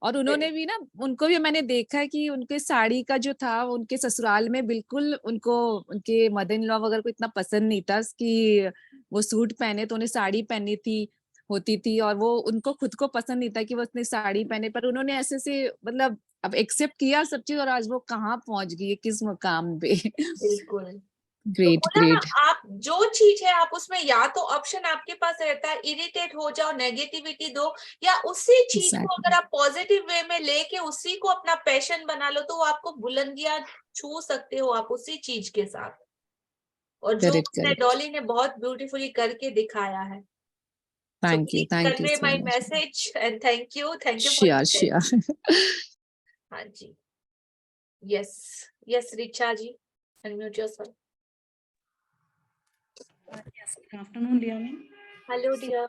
और उन्होंने भी ना, उनको भी मैंने देखा है कि उनके साड़ी का जो था, उनके ससुराल में बिल्कुल उनको, उनके मदर इन लॉ वगैरह को इतना पसंद नहीं था कि वो सूट पहने, तो उन्हें साड़ी पहनी थी होती थी, और वो उनको खुद को पसंद नहीं था कि वो उसने साड़ी पहने, पर उन्होंने ऐसे से मतलब अब एक्सेप्ट किया सब चीज, और आज वो कहाँ पहुंच गई है, किस मुकाम पे। बिल्कुल। तो ग्रेट बोला ना, ग्रेट। आप जो चीज है आप उसमें या तो ऑप्शन आपके पास रहता है इरिटेट हो जाओ, नेगेटिविटी दो, या उसी चीज को अगर आप पॉजिटिव वे में लेके उसी को अपना पैशन बना लो तो वो आपको बुलंदियां छू सकते हो आप उसी चीज के साथ। और जो डॉली ने बहुत ब्यूटीफुली करके दिखाया है। Thank you convey so my much. Message and thank you for sure. हाँ जी, yes Richa ji, unmute yourself. Yes, good afternoon, dear ma'am. Hello dear.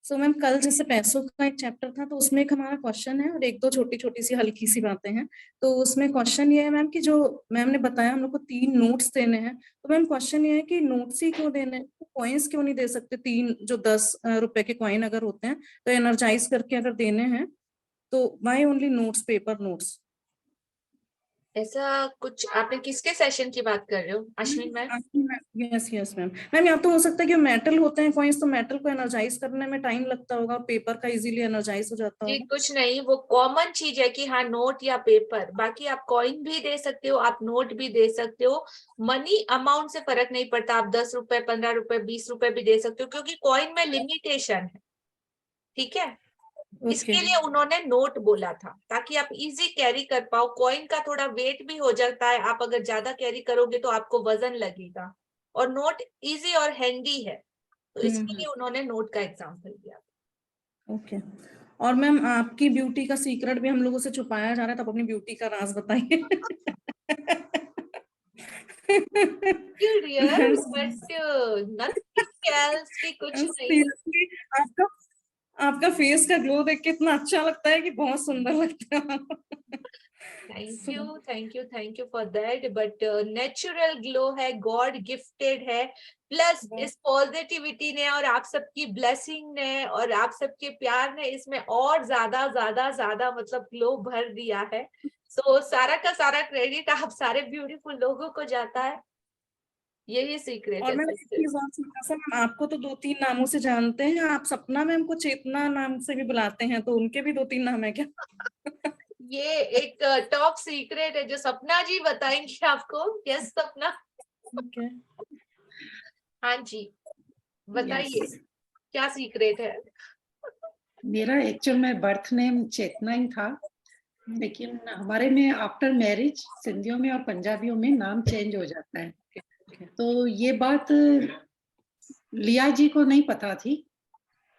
So ma'am कल जैसे पैसों का एक चैप्टर था, तो उसमें एक हमारा क्वेश्चन है और एक दो छोटी छोटी सी हल्की सी बातें हैं। तो उसमें क्वेश्चन ये है मैम कि जो मैम ने बताया हम लोग को 3 नोट्स देने हैं, तो मैम क्वेश्चन ये है कि नोट्स ही क्यों देने हैं, कॉइन्स क्यों नहीं दे सकते? 3 जो 10 रुपए के कॉइन अगर होते हैं तो एनर्जाइज करके अगर देने हैं, तो why only notes, paper notes? ऐसा कुछ आपने किसके सेशन की बात कर रहे हो, Ashwin ma'am? Yes ma'am. Ma'am या तो हो सकता है कि मेटल होते हैं कॉइन्स, तो मेटल को एनर्जाइज करने में टाइम लगता होगा, पेपर का इजीली एनर्जाइज हो जाता जी होगा। कुछ नहीं, वो कॉमन चीज है कि हाँ नोट या पेपर, बाकी आप कॉइन भी दे सकते हो, आप नोट भी दे सकते हो, मनी अमाउंट से फर्क नहीं पड़ता, आप 10 रुपए 15 रुपए 20 रुपए भी दे सकते हो, क्योंकि कॉइन में लिमिटेशन है। ठीक है, इसके लिए उन्होंने नोट बोला था ताकि आप इजी कैरी कर पाओ। कॉइन का थोड़ा वेट भी हो जाता है, आप अगर ज्यादा कैरी करोगे तो आपको वजन लगेगा, और नोट इजी और हैंडी है, तो इसके लिए उन्होंने नोट का एग्जाम्पल दिया। ओके। और मैम आपकी ब्यूटी का सीक्रेट भी हम लोगों से छुपाया जा रहा है, तो आप अपनी ब्यूटी का राज बताइए। कुछ नहीं। आपका फेस का ग्लो देख के इतना अच्छा लगता है कि बहुत सुंदर लगता है। Thank you for that, but natural glow है, गॉड गिफ्टेड है, प्लस इस पॉजिटिविटी ने और आप सबकी ब्लेसिंग ने और आप सबके प्यार ने इसमें और ज्यादा ज्यादा ज्यादा मतलब ग्लो भर दिया है। सो सारा का सारा क्रेडिट आप सारे ब्यूटीफुल लोगों को जाता है, यही सीक्रेट है। और मैम आपको तो 2-3 नामों से जानते हैं, आप सपना मैम को चेतना नाम से भी बुलाते हैं, तो उनके भी 2-3 नाम है क्या? ये एक टॉप सीक्रेट है जो सपना जी बताएंगे आपको। यस सपना। ओके। हाँ जी बताइए क्या सीक्रेट है? मेरा एक्चुअल में बर्थ नेम चेतना ही था, लेकिन हमारे में आफ्टर मैरिज सिंधियों में और पंजाबियों में नाम चेंज हो जाता है। तो ये बात लिया जी को नहीं पता थी,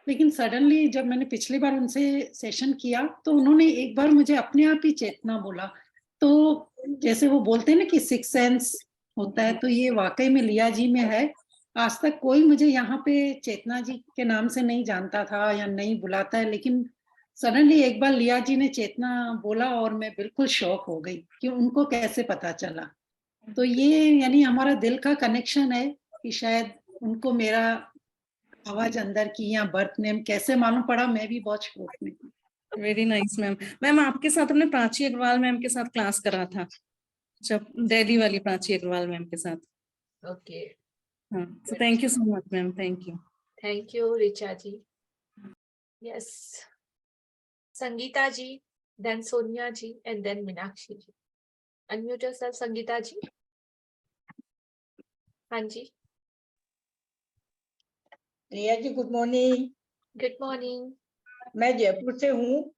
लेकिन सडनली जब मैंने पिछली बार उनसे सेशन किया तो उन्होंने एक बार मुझे अपने आप ही चेतना बोला। तो जैसे वो बोलते हैं ना कि सिक्स सेंस होता है, तो ये वाकई में लिया जी में है। आज तक कोई मुझे यहाँ पे चेतना जी के नाम से नहीं जानता था या नहीं बुलाता है, लेकिन सडनली एक बार लिया जी ने चेतना बोला और मैं बिल्कुल शॉक हो गई कि उनको कैसे पता चला। तो ये यानी हमारा दिल का कनेक्शन है कि शायद उनको मेरा आवाज अंदर की या बर्थ नेम कैसे मालूम पड़ा, मैं भी बहुत शौक में। Very nice ma'am. मैम आपके साथ हमने प्राची अग्रवाल मैम के साथ क्लास करा था, जब दिल्ली वाली प्राची अग्रवाल मैम के साथ। ओके हाँ, so thank you so much मैम, thank you Richa ji. Yes Sangeeta ji, then Sonia ji and then Meenakshi ji. Unmute yourself Sangeeta ji. हाँ जी Riya ji good morning. Good morning. मैं जयपुर से हूँ।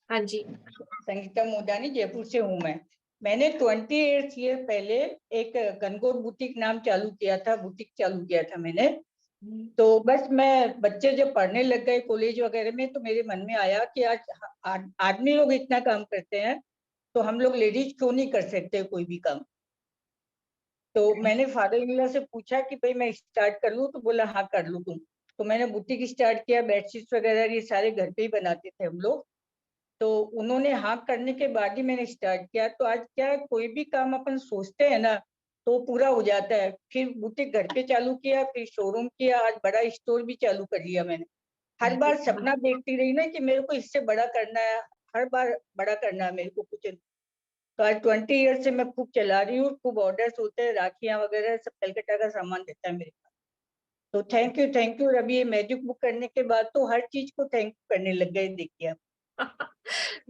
हाँ जी संगीता मोदानी, जयपुर से हूँ मैंने 28 ईयर पहले एक गनगोर बुटीक नाम चालू किया था, बुटीक चालू किया था मैंने। तो बस मैं बच्चे जब पढ़ने लग गए कॉलेज वगैरह में, तो मेरे मन में आया कि आज आदमी लोग इतना काम करते हैं तो हम लोग लेडीज क्यों नहीं कर सकते कोई भी काम। तो मैंने फादर इन लॉ से पूछा कि भाई मैं स्टार्ट कर लूं, तो बोला हाँ कर लो तुम। तो मैंने बुटीक स्टार्ट किया, बेडशीट्स वगैरह ये सारे घर पे ही बनाते थे हम लोग। तो उन्होंने हाँ करने के बाद ही मैंने स्टार्ट किया। तो आज क्या है, कोई भी काम अपन सोचते हैं ना तो पूरा हो जाता है। फिर बुटीक घर पे चालू किया, फिर शोरूम किया, आज बड़ा स्टोर भी चालू कर लिया मैंने। हर बार सपना देखती रही ना कि मेरे को इससे बड़ा करना है, हर बार बड़ा करना है मेरे को कुछ। तो आज 20 ईयर से मैं खूब चला रही हूँ, खूब ऑर्डर्स होते हैं, राखियां वगैरह सब कलकत्ता का सामान रहता है मेरे पास। तो थैंक यू। अभी ये मैजिक बुक करने के बाद तो हर चीज को थैंक यू करने लग गए, देखिए आप।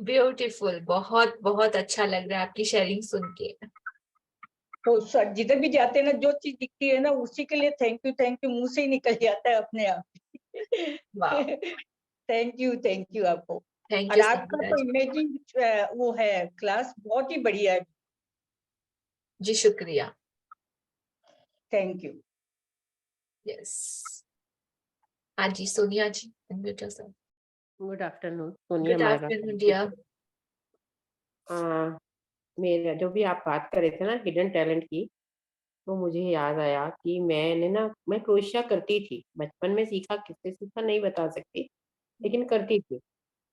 ब्यूटीफुल, बहुत बहुत अच्छा लग रहा है आपकी शेयरिंग सुन के। तो जिधर भी जाते हैं ना, जो चीज दिखती है ना उसी के लिए थैंक यू मुंह से ही निकल जाता है अपने आप। थैंक यू आपको। थैंक और यू आपका तो इमेजिंग वो है क्लास बहुत ही बढ़िया है जी। शुक्रिया। Thank you. यस। हाँ जी, Sonia ji, unmute yourself. Good afternoon, Sonia good Myra. Afternoon dear. मेरा जो भी आप बात कर रहे थे ना हिडन टैलेंट की, तो मुझे याद आया कि मैं क्रोशिया करती थी बचपन में। सीखा किससे सीखा नहीं बता सकती, लेकिन करती थी।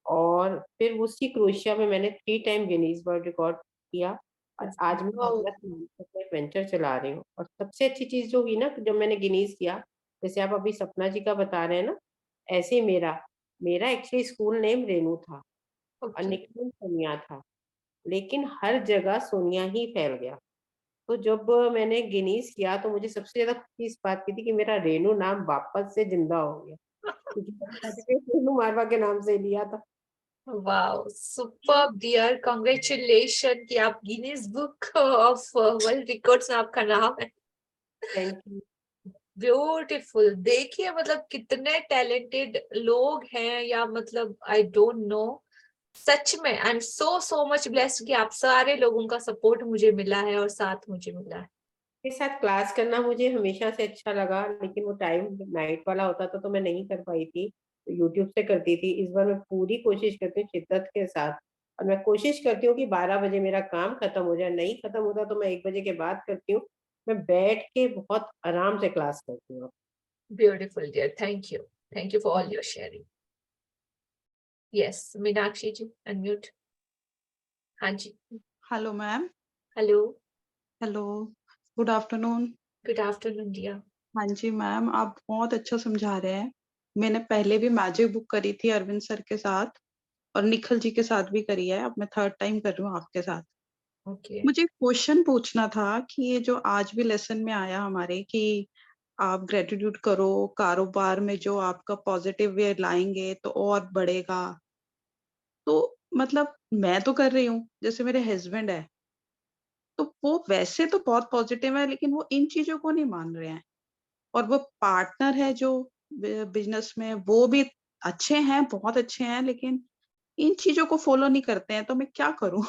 और फिर उसी क्रोशिया में मैंने 3 टाइम गिनीज वर्ल्ड रिकॉर्ड किया। और आज मैं अपना एक वेंचर चला रही हूँ। और सबसे अच्छी चीज जो हुई ना, जब मैंने गिनीज किया, जैसे आप अभी सपना जी का बता रहे हैं ना, ऐसे ही मेरा एक्चुअली स्कूल नेम रेनू था और निकनेम सोनिया था, लेकिन हर जगह सोनिया ही फैल गया। तो जब मैंने गिनीज किया तो मुझे सबसे ज्यादा खुशी इस बात की थी कि मेरा रेनू नाम वापस से जिंदा हो गया, क्योंकि सर्टिफिकेट रेनू मारवा के नाम से लिया था। वाओ, सुपर्ब डियर, कांग्रेचुलेशन कि आप Guinness book of world records में आपका नाम है। Thank you. ब्यूटीफुल। देखिए मतलब कितने टैलेंटेड लोग हैं, या मतलब आई डोंट नो, सच में I am so much blessed कि आप सारे लोगों का सपोर्ट मुझे मिला है और साथ मुझे मिला है। के साथ क्लास करना मुझे हमेशा से अच्छा लगा, लेकिन वो टाइम नाइट वाला होता था तो मैं नहीं कर पाई थी, तो यूट्यूब से करती थी। इस बार मैं पूरी कोशिश करती हूँ शिद्दत के साथ, और मैं कोशिश करती हूँ कि 12 बजे मेरा काम खत्म हो जाए। नहीं खत्म होता तो मैं 1 बजे के बाद करती हूँ। मैं बैठ के बहुत आराम से क्लास करती हूँ। Beautiful dear, thank you for all your sharing. Yes, Meenakshi ji, unmute. हाँ जी। Hello ma'am. Hello. Hello, good afternoon. Good afternoon dear. हाँ जी मैम, आप बहुत अच्छा समझा रहे हैं। मैंने पहले भी मैजिक बुक करी थी अरविंद सर के साथ, और निखिल जी के साथ भी करी है। अब मैं 3rd टाइम कर रही हूँ आपके साथ। ओके। मुझे क्वेश्चन पूछना था कि ये जो आज भी लेसन में आया हमारे कि आप ग्रेटिट्यूड करो, कारोबार में जो आपका पॉजिटिव वे लाएंगे तो और बढ़ेगा। तो मतलब मैं तो कर रही हूँ, जैसे मेरे हस्बैंड है तो वो वैसे तो बहुत पॉजिटिव है, लेकिन वो इन चीजों को नहीं मान रहे हैं। और वो पार्टनर है जो बिजनेस में, वो भी अच्छे हैं, बहुत अच्छे हैं, लेकिन इन चीजों को फॉलो नहीं करते हैं। तो मैं क्या करूं?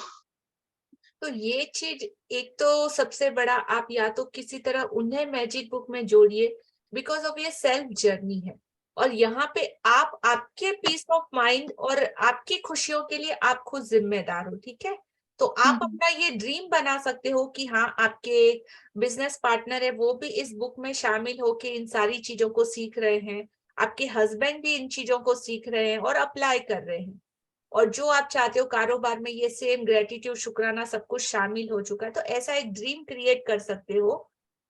तो ये चीज, एक तो सबसे बड़ा, आप या तो किसी तरह उन्हें मैजिक बुक में जोड़िए, बिकॉज ऑफ ये सेल्फ जर्नी है। और यहाँ पे आप आपके पीस ऑफ माइंड और आपकी खुशियों के लिए आप खुद जिम्मेदार हो, ठीक है। तो आप अपना ये ड्रीम बना सकते हो कि हाँ, आपके बिजनेस पार्टनर है वो भी इस बुक में शामिल होके इन सारी चीजों को सीख रहे हैं, आपके हस्बैंड भी इन चीजों को सीख रहे हैं और अप्लाई कर रहे हैं, और जो आप चाहते हो कारोबार में ये सेम ग्रेटिट्यूड, शुक्राना, सब कुछ शामिल हो चुका है। तो ऐसा एक ड्रीम क्रिएट कर सकते हो।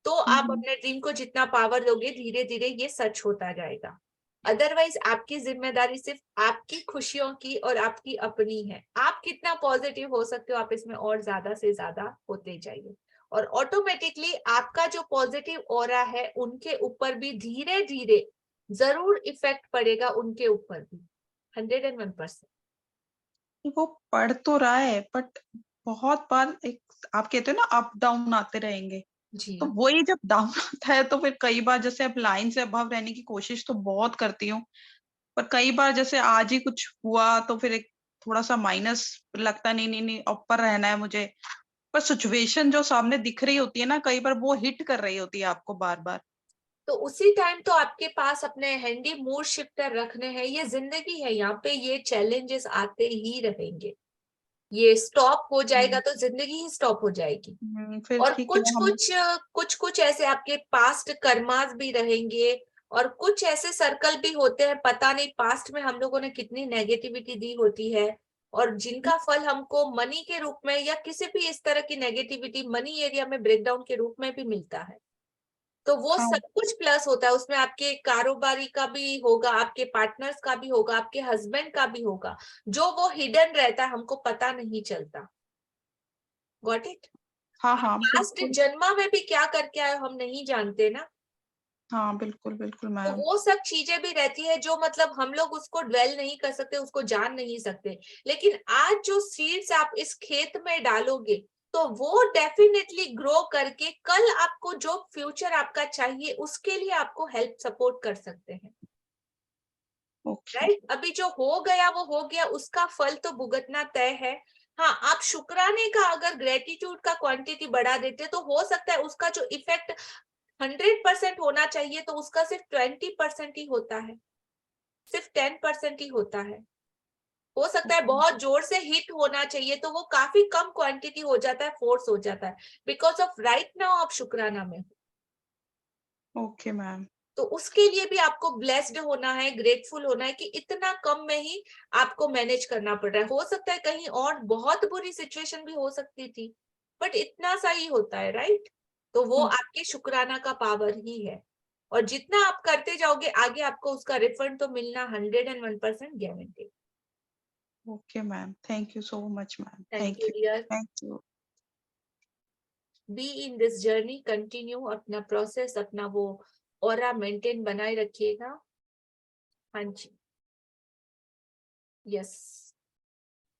तो आप अपने ड्रीम को जितना पावर दोगे, धीरे धीरे ये सच होता जाएगा। अदरवाइज आपकी जिम्मेदारी सिर्फ आपकी खुशियों की और आपकी अपनी है। आप कितना पॉजिटिव हो सकते हो, आप इसमें और ज्यादा से ज्यादा होते जाइए, और ऑटोमेटिकली आपका जो पॉजिटिव ऑरा है उनके ऊपर भी धीरे धीरे जरूर इफेक्ट पड़ेगा, उनके ऊपर भी 101%। वो पढ़ तो रहा है, बट बहुत बार एक आप कहते हो ना अप डाउन आते रहेंगे, तो वही जब डाउन आता है तो फिर कई बार जैसे अब लाइन से अबव रहने की कोशिश तो बहुत करती हूँ, पर कई बार जैसे आज ही कुछ हुआ तो फिर एक थोड़ा सा माइनस लगता, नहीं ऊपर रहना है मुझे। पर सिचुएशन जो सामने दिख रही होती है ना, कई बार वो हिट कर रही होती है आपको बार बार। तो उसी टाइम तो आपके पास अपने हैंडी मूड शिफ्टर रखने हैं। ये जिंदगी है, यहाँ पे ये चैलेंजेस आते ही रहेंगे। ये स्टॉप हो जाएगा तो जिंदगी ही स्टॉप हो जाएगी। फिर और ठीक है कुछ हम कुछ ऐसे आपके पास्ट कर्मास भी रहेंगे, और कुछ ऐसे सर्कल भी होते हैं, पता नहीं पास्ट में हम लोगों ने कितनी नेगेटिविटी दी होती है, और जिनका फल हमको मनी के रूप में या किसी भी इस तरह की नेगेटिविटी मनी एरिया में ब्रेकडाउन के रूप में भी मिलता है। तो वो हाँ। सब कुछ प्लस होता है, उसमें आपके कारोबारी का भी होगा, आपके पार्टनर्स का भी होगा, आपके हस्बैंड का भी होगा, जो वो हिडन रहता है, हमको पता नहीं चलता। Got it? हाँ हाँ लास्ट बिल्कुल। जन्मा में भी क्या करके आए हम नहीं जानते ना। हाँ बिल्कुल बिल्कुल तो मैम। वो सब चीजें भी रहती है जो मतलब हम लोग उसको ड्वेल नहीं कर सकते, उसको जान नहीं सकते। लेकिन आज जो सीड्स आप इस खेत में डालोगे तो वो डेफिनेटली ग्रो करके कल आपको जो फ्यूचर आपका चाहिए उसके लिए आपको हेल्प सपोर्ट कर सकते हैं। राइट? अभी जो हो गया वो हो गया, उसका फल तो भुगतना तय है। हाँ, आप शुक्राने का अगर ग्रेटिट्यूड का क्वांटिटी बढ़ा देते तो हो सकता है उसका जो इफेक्ट 100% होना चाहिए तो उसका सिर्फ 20% ही होता है, सिर्फ 10% ही होता है। हो सकता है बहुत जोर से हिट होना चाहिए तो वो काफी कम क्वांटिटी हो जाता है, फोर्स हो जाता है, बिकॉज ऑफ राइट नाउ आप शुक्राना में हो। Okay ma'am. तो उसके लिए भी आपको ब्लेस्ड होना है, ग्रेटफुल होना है कि इतना कम में ही आपको मैनेज करना पड़ रहा है। हो सकता है कहीं और बहुत बुरी सिचुएशन भी हो सकती थी, बट इतना सा ही होता है, राइट? तो वो आपके शुक्राना का पावर ही है, और जितना आप करते जाओगे आगे आपको उसका रिफंड तो मिलना 101% guarantee. Okay ma'am, thank you so much ma'am. Thank you dear. Thank you. Be in this journey, continue अपना प्रोसेस, अपना वो ऑरा मेंटेन बनाए रखिएगा। हाँ जी, yes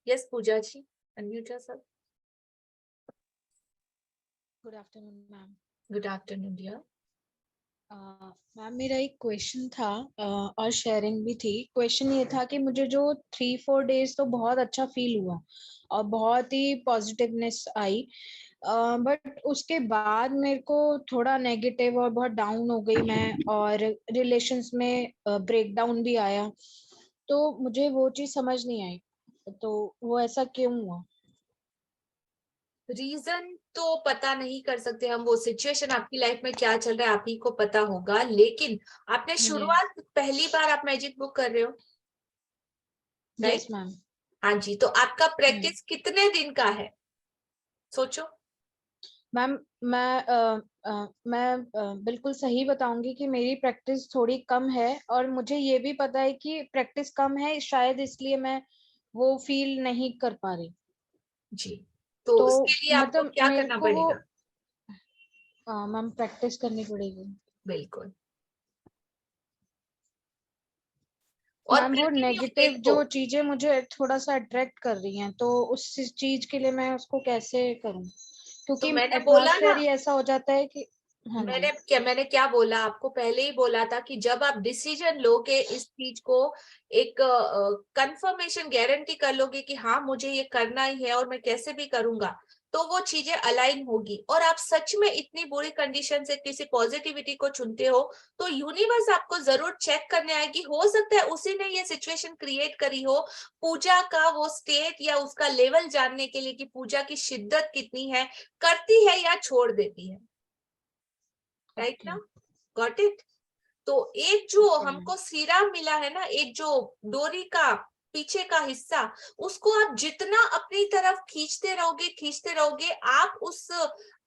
yes Pooja ji, unmute yourself. Good afternoon ma'am. Good afternoon dear. Ma'am मेरा एक क्वेश्चन था और शेयरिंग भी थी। क्वेश्चन ये था कि मुझे जो 3-4 डेज तो बहुत अच्छा फील हुआ और बहुत ही पॉजिटिवनेस आई, बट उसके बाद मेरे को थोड़ा नेगेटिव और बहुत डाउन हो गई मैं, और रिलेशंस में ब्रेकडाउन भी आया। तो मुझे वो चीज समझ नहीं आई, तो वो ऐसा क्यों हुआ? रीजन तो पता नहीं कर सकते हम, वो सिचुएशन आपकी लाइफ में क्या चल रहा है आप ही को पता होगा। लेकिन आपने शुरुआत पहली बार आप मैजिक बुक कर रहे हो, यस मैम। हाँ जी, तो आपका प्रैक्टिस कितने दिन का है सोचो। मैम मैं बिल्कुल सही बताऊंगी कि मेरी प्रैक्टिस थोड़ी कम है, और मुझे ये भी पता है कि प्रैक्टिस कम है शायद इसलिए मैं वो फील नहीं कर पा रही जी। तो उसके लिए आपको मतलब क्या मेरे करना को वो पड़ेगा? मैम प्रैक्टिस करनी पड़ेगी। बिल्कुल। और मैम वो कंटिन्यू नेगेटिव देखो, जो चीजें मुझे थोड़ा सा अट्रैक्ट कर रही हैं, तो उस चीज के लिए मैं उसको कैसे करूं? तो क्योंकि मैंने बोला एटमॉस्फेयर ना, ही ऐसा हो जाता है कि हाँ जी। मैंने क्या बोला आपको, पहले ही बोला था कि जब आप डिसीजन लोगे इस चीज को एक कंफर्मेशन गारंटी कर लोगे कि हाँ मुझे ये करना ही है और मैं कैसे भी करूंगा, तो वो चीजें अलाइन होगी। और आप सच में इतनी बुरी कंडीशन से किसी पॉजिटिविटी को चुनते हो तो यूनिवर्स आपको जरूर चेक करने आएगी। हो सकता है उसी ने ये सिचुएशन क्रिएट करी हो पूजा का वो स्टेट या उसका लेवल जानने के लिए कि पूजा की शिद्दत कितनी है, करती है या छोड़ देती है। राइट ना? Got it? तो एक जो हमको सिरा मिला है ना, एक जो डोरी का पीछे का हिस्सा, उसको आप जितना अपनी तरफ खींचते रहोगे आप उस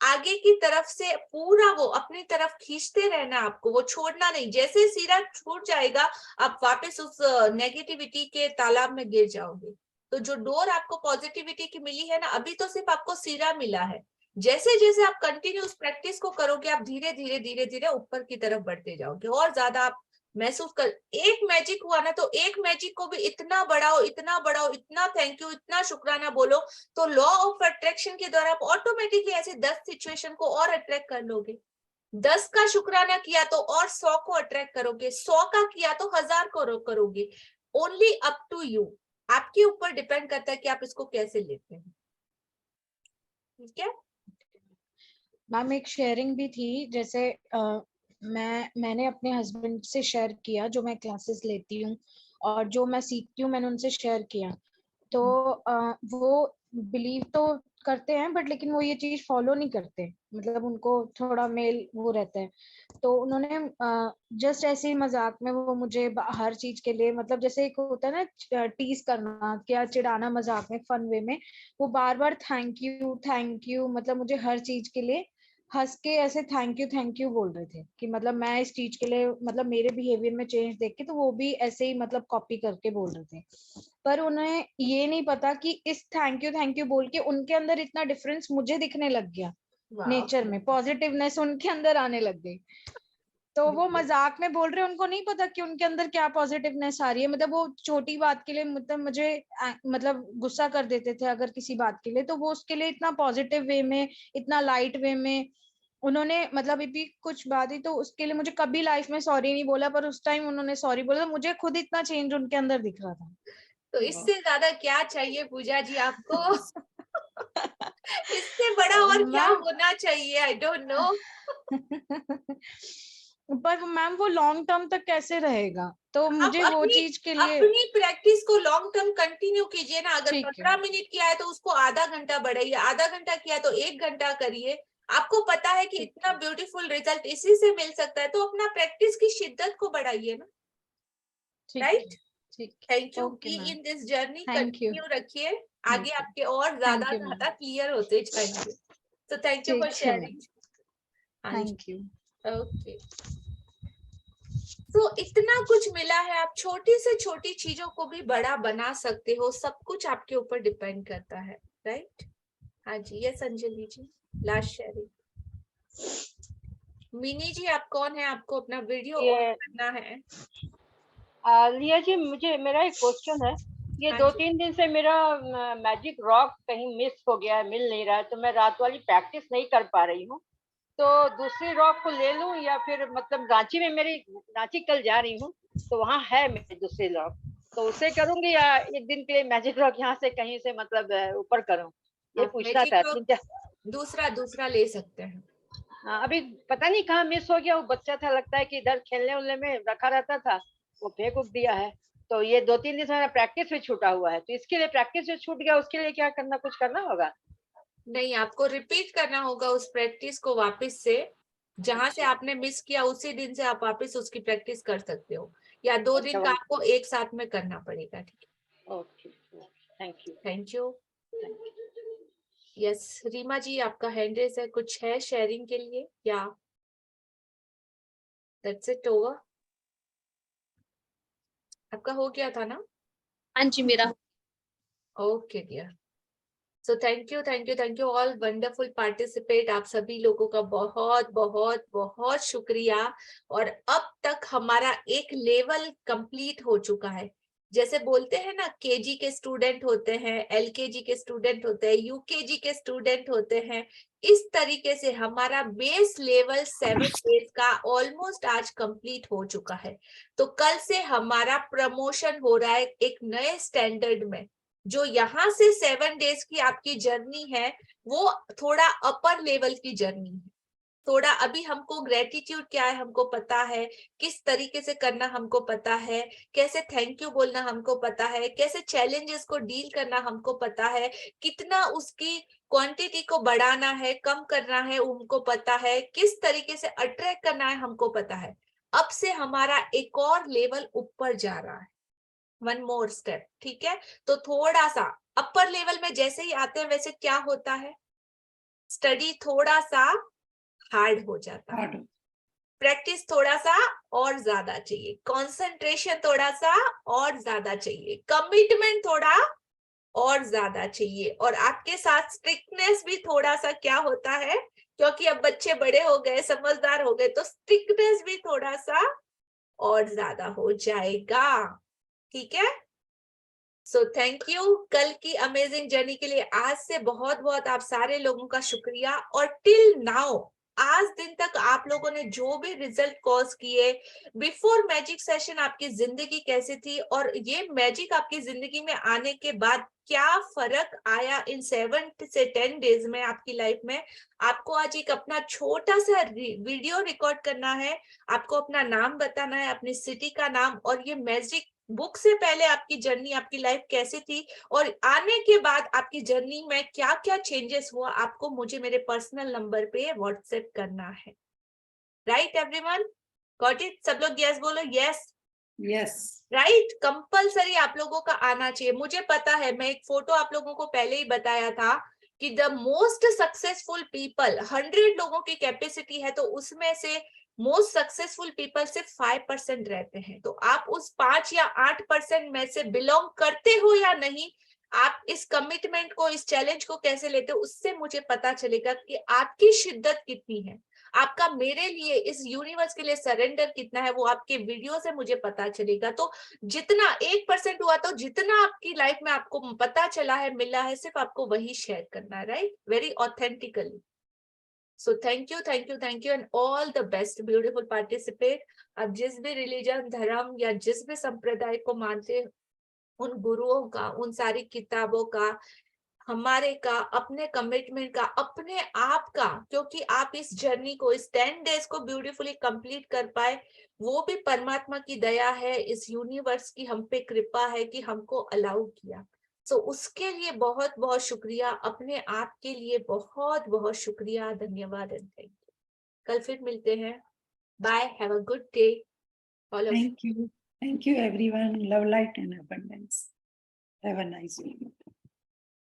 आगे की तरफ से पूरा वो अपनी तरफ खींचते रहना, आपको वो छोड़ना नहीं। जैसे सिरा छूट जाएगा आप वापस उस नेगेटिविटी के तालाब में गिर जाओगे। तो जो डोर आपको पॉजिटिविटी की मिली है ना, अभी तो सिर्फ आपको सिरा मिला है। जैसे जैसे आप कंटिन्यूस प्रैक्टिस को करोगे आप धीरे धीरे ऊपर की तरफ बढ़ते जाओगे और ज्यादा आप महसूस कर। एक मैजिक हुआ ना तो एक मैजिक को भी इतना बढ़ाओ, इतना थैंक यू, इतना शुक्राना बोलो, तो लॉ ऑफ अट्रैक्शन के द्वारा आप ऑटोमेटिकली ऐसे 10 सिचुएशन को और अट्रैक्ट कर लोगे। 10 का शुक्राना किया तो और 100 को अट्रैक्ट करोगे, 100 का किया तो 1000 को करोगे। ओनली अप टू यू, आपके ऊपर डिपेंड करता है कि आप इसको कैसे लेते हैं। ठीक है मैम एक शेयरिंग भी थी, जैसे मैंने अपने हस्बैंड से शेयर किया जो मैं क्लासेस लेती हूँ और जो मैं सीखती हूँ, मैंने उनसे शेयर किया। तो वो बिलीव तो करते हैं बट लेकिन वो ये चीज फॉलो नहीं करते, मतलब उनको थोड़ा मेल वो रहता है। तो उन्होंने जस्ट ऐसे ही मजाक में वो मुझे हर चीज के लिए, मतलब जैसे एक होता है ना टीज करना, क्या चिढ़ाना मजाक में, फन वे में, वो बार बार थैंक यू, मतलब मुझे हर चीज के लिए हंस के ऐसे थैंक यू बोल रहे थे कि मतलब मैं इस चीज के लिए, मतलब मेरे बिहेवियर में चेंज देख के तो वो भी ऐसे ही मतलब कॉपी करके बोल रहे थे। पर उन्हें ये नहीं पता कि इस थैंक यू बोल के उनके अंदर इतना डिफरेंस मुझे दिखने लग गया, नेचर में पॉजिटिवनेस उनके अंदर आने लग गई। तो वो मजाक में बोल रहे हैं, उनको नहीं पता कि उनके अंदर क्या पॉजिटिवनेस आ रही है। मतलब वो छोटी बात के लिए मतलब मुझे मतलब गुस्सा कर देते थे अगर किसी बात के लिए, तो वो उसके लिए इतना पॉजिटिव वे में, इतना लाइट वे में उन्होंने मतलब अभी कुछ बात ही, तो उसके लिए मुझे कभी लाइफ में सॉरी नहीं बोला, पर उस टाइम उन्होंने सॉरी बोला, मुझे खुद इतना चेंज उनके अंदर दिख रहा था। तो इससे ज्यादा क्या चाहिए पूजा जी आपको? इससे बड़ा और क्या होना चाहिए? आई डोंट नो। पर मैम वो लॉन्ग टर्म तक कैसे रहेगा? तो मुझे वो चीज के लिए अपनी प्रैक्टिस को लॉन्ग टर्म कंटिन्यू कीजिए ना। अगर ठीक है। 15 मिनट किया है तो उसको आधा घंटा बढ़ाइए, आधा घंटा किया तो 1 घंटा करिए। आपको पता है कि इतना ब्यूटीफुल रिजल्ट इसी से मिल सकता है, तो अपना प्रैक्टिस की शिद्दत को बढ़ाइए ना, right? Thank you. Be in this journey continue रखिए, आगे आपके और ज्यादा क्लियर होते जाएंगे। तो thank you for sharing. Thank you. Okay, तो इतना कुछ मिला है, आप छोटी से छोटी चीजों को भी बड़ा बना सकते हो, सब कुछ आपके ऊपर डिपेंड करता है, राइट? हाँ जी, यस अंजलि जी, लास्ट शेयरिंग। मिनी जी आप कौन है? आपको अपना वीडियो ऑन करना है। लिया जी, मुझे मेरा एक क्वेश्चन है। ये 2-3 दिन से मेरा मैजिक रॉक कहीं मिस हो गया है, मिल नहीं रहा है, तो मैं रात वाली प्रैक्टिस नहीं कर पा रही हूँ। तो दूसरी रॉक को ले लूं या फिर मतलब रांची में मेरी रांची कल जा रही हूँ तो वहाँ है मेरी दूसरी रॉक, तो उसे करूंगी या एक दिन के लिए मैजिक रॉक यहाँ से कहीं से मतलब ऊपर करूँ, ये पूछना था। दूसरा ले सकते हैं। अभी पता नहीं कहाँ मिस हो गया, वो बच्चा था लगता है कि इधर खेलने उलने में रखा रहता था, वो फेंक उक दिया है। तो ये 2-3 दिन से मेरा प्रैक्टिस भी छूटा हुआ है, तो इसके लिए प्रैक्टिस जो छूट गया उसके लिए क्या करना, कुछ करना होगा? नहीं, आपको रिपीट करना होगा उस प्रैक्टिस को वापस से, जहां से आपने मिस किया उसी दिन से आप वापस उसकी प्रैक्टिस कर सकते हो, या 2 दिन का आपको एक साथ में करना पड़ेगा। ठीक है, okay, thank you. Thank you. Yes Reema ji, आपका हैंड रेज है, कुछ है शेयरिंग के लिए या दैट्स इट ओवर? आपका हो गया था ना? हाँ जी, मेरा। Okay dear, so thank you all wonderful participate. आप सभी लोगों का बहुत बहुत बहुत शुक्रिया। और अब तक हमारा एक लेवल कंप्लीट हो चुका है। जैसे बोलते हैं ना, केजी के स्टूडेंट होते हैं, एलकेजी के स्टूडेंट होते हैं, यूकेजी के स्टूडेंट होते हैं, इस तरीके से हमारा बेस लेवल 7 डेज का ऑलमोस्ट आज कंप्लीट हो चुका है। तो कल से हमारा प्रमोशन हो रहा है एक नए स्टैंडर्ड में। जो यहाँ से 7 डेज की आपकी जर्नी है वो थोड़ा अपर लेवल की जर्नी है। थोड़ा अभी हमको ग्रेटिट्यूड क्या है हमको पता है, किस तरीके से करना हमको पता है, कैसे थैंक यू बोलना हमको पता है, कैसे चैलेंजेस को डील करना हमको पता है, कितना उसकी क्वांटिटी को बढ़ाना है, कम करना है हमको पता है, किस तरीके से अट्रैक्ट करना है हमको पता है। अब से हमारा एक और लेवल ऊपर जा रहा है, 1 मोर स्टेप। ठीक है, तो थोड़ा सा अपर लेवल में जैसे ही आते हैं वैसे क्या होता है, स्टडी थोड़ा सा हार्ड हो जाता है, प्रैक्टिस थोड़ा सा और ज्यादा चाहिए, कंसंट्रेशन थोड़ा सा और ज्यादा चाहिए, कमिटमेंट थोड़ा और ज्यादा चाहिए, और आपके साथ स्ट्रिक्टनेस भी थोड़ा सा क्या होता है, क्योंकि अब बच्चे बड़े हो गए, समझदार हो गए, तो स्ट्रिक्टनेस भी थोड़ा सा और ज्यादा हो जाएगा। ठीक है, सो थैंक यू कल की अमेजिंग जर्नी के लिए। आज से बहुत बहुत आप सारे लोगों का शुक्रिया। और टिल नाउ आज दिन तक आप लोगों ने जो भी रिजल्ट कॉज किए, बिफोर मैजिक सेशन आपकी जिंदगी कैसी थी, और ये मैजिक आपकी जिंदगी में आने के बाद क्या फर्क आया इन 7 से 10 डेज में आपकी लाइफ में, आपको आज एक अपना छोटा सा वीडियो रिकॉर्ड करना है। आपको अपना नाम बताना है, अपनी सिटी का नाम, और ये मैजिक बुक से पहले आपकी जर्नी, आपकी लाइफ कैसी थी, और आने के बाद आपकी जर्नी में क्या क्या चेंजेस हुआ, आपको मुझे मेरे पर्सनल नंबर पे व्हाट्सएप करना है। Right everyone, got it? सब लोग यस बोलो, यस यस राइट। कंपलसरी आप लोगों का आना चाहिए। मुझे पता है, मैं एक फोटो आप लोगों को पहले ही बताया था कि द मोस्ट सक्सेसफुल पीपल, 100 लोगों की कैपेसिटी है, तो उसमें से मोस्ट सक्सेसफुल पीपल सिर्फ 5% रहते हैं। तो आप उस 5 या 8% में से बिलोंग करते हो या नहीं, आप इस कमिटमेंट को, इस चैलेंज को कैसे लेते हो, उससे मुझे पता चलेगा कि आपकी शिद्दत कितनी है, आपका मेरे लिए, इस यूनिवर्स के लिए सरेंडर कितना है, वो आपके वीडियो से मुझे पता चलेगा। तो जितना 1% हुआ, तो जितना आपकी लाइफ में आपको पता चला है, मिला है, सिर्फ आपको वही शेयर करना है, right? Very authentically. So thank you, thank you, thank you and all the best beautiful participate. आप जिस भी रिलीजन, धर्म या जिस भी संप्रदाय को मानते, उन गुरुओं का, उन सारी किताबों का, हमारे का, अपने कमिटमेंट का, अपने आप का, क्योंकि आप इस जर्नी को, इस 10 डेज को ब्यूटीफुली कंप्लीट कर पाए, वो भी परमात्मा की दया है, इस यूनिवर्स की हम पे कृपा है कि हमको अलाउ किया। सो उसके लिए बहुत बहुत शुक्रिया, अपने आप के लिए बहुत बहुत शुक्रिया, धन्यवाद एंड थैंक यू। कल फिर मिलते हैं। Bye, have a good day all of you. Thank you everyone. Love, light and abundance. Have a nice evening.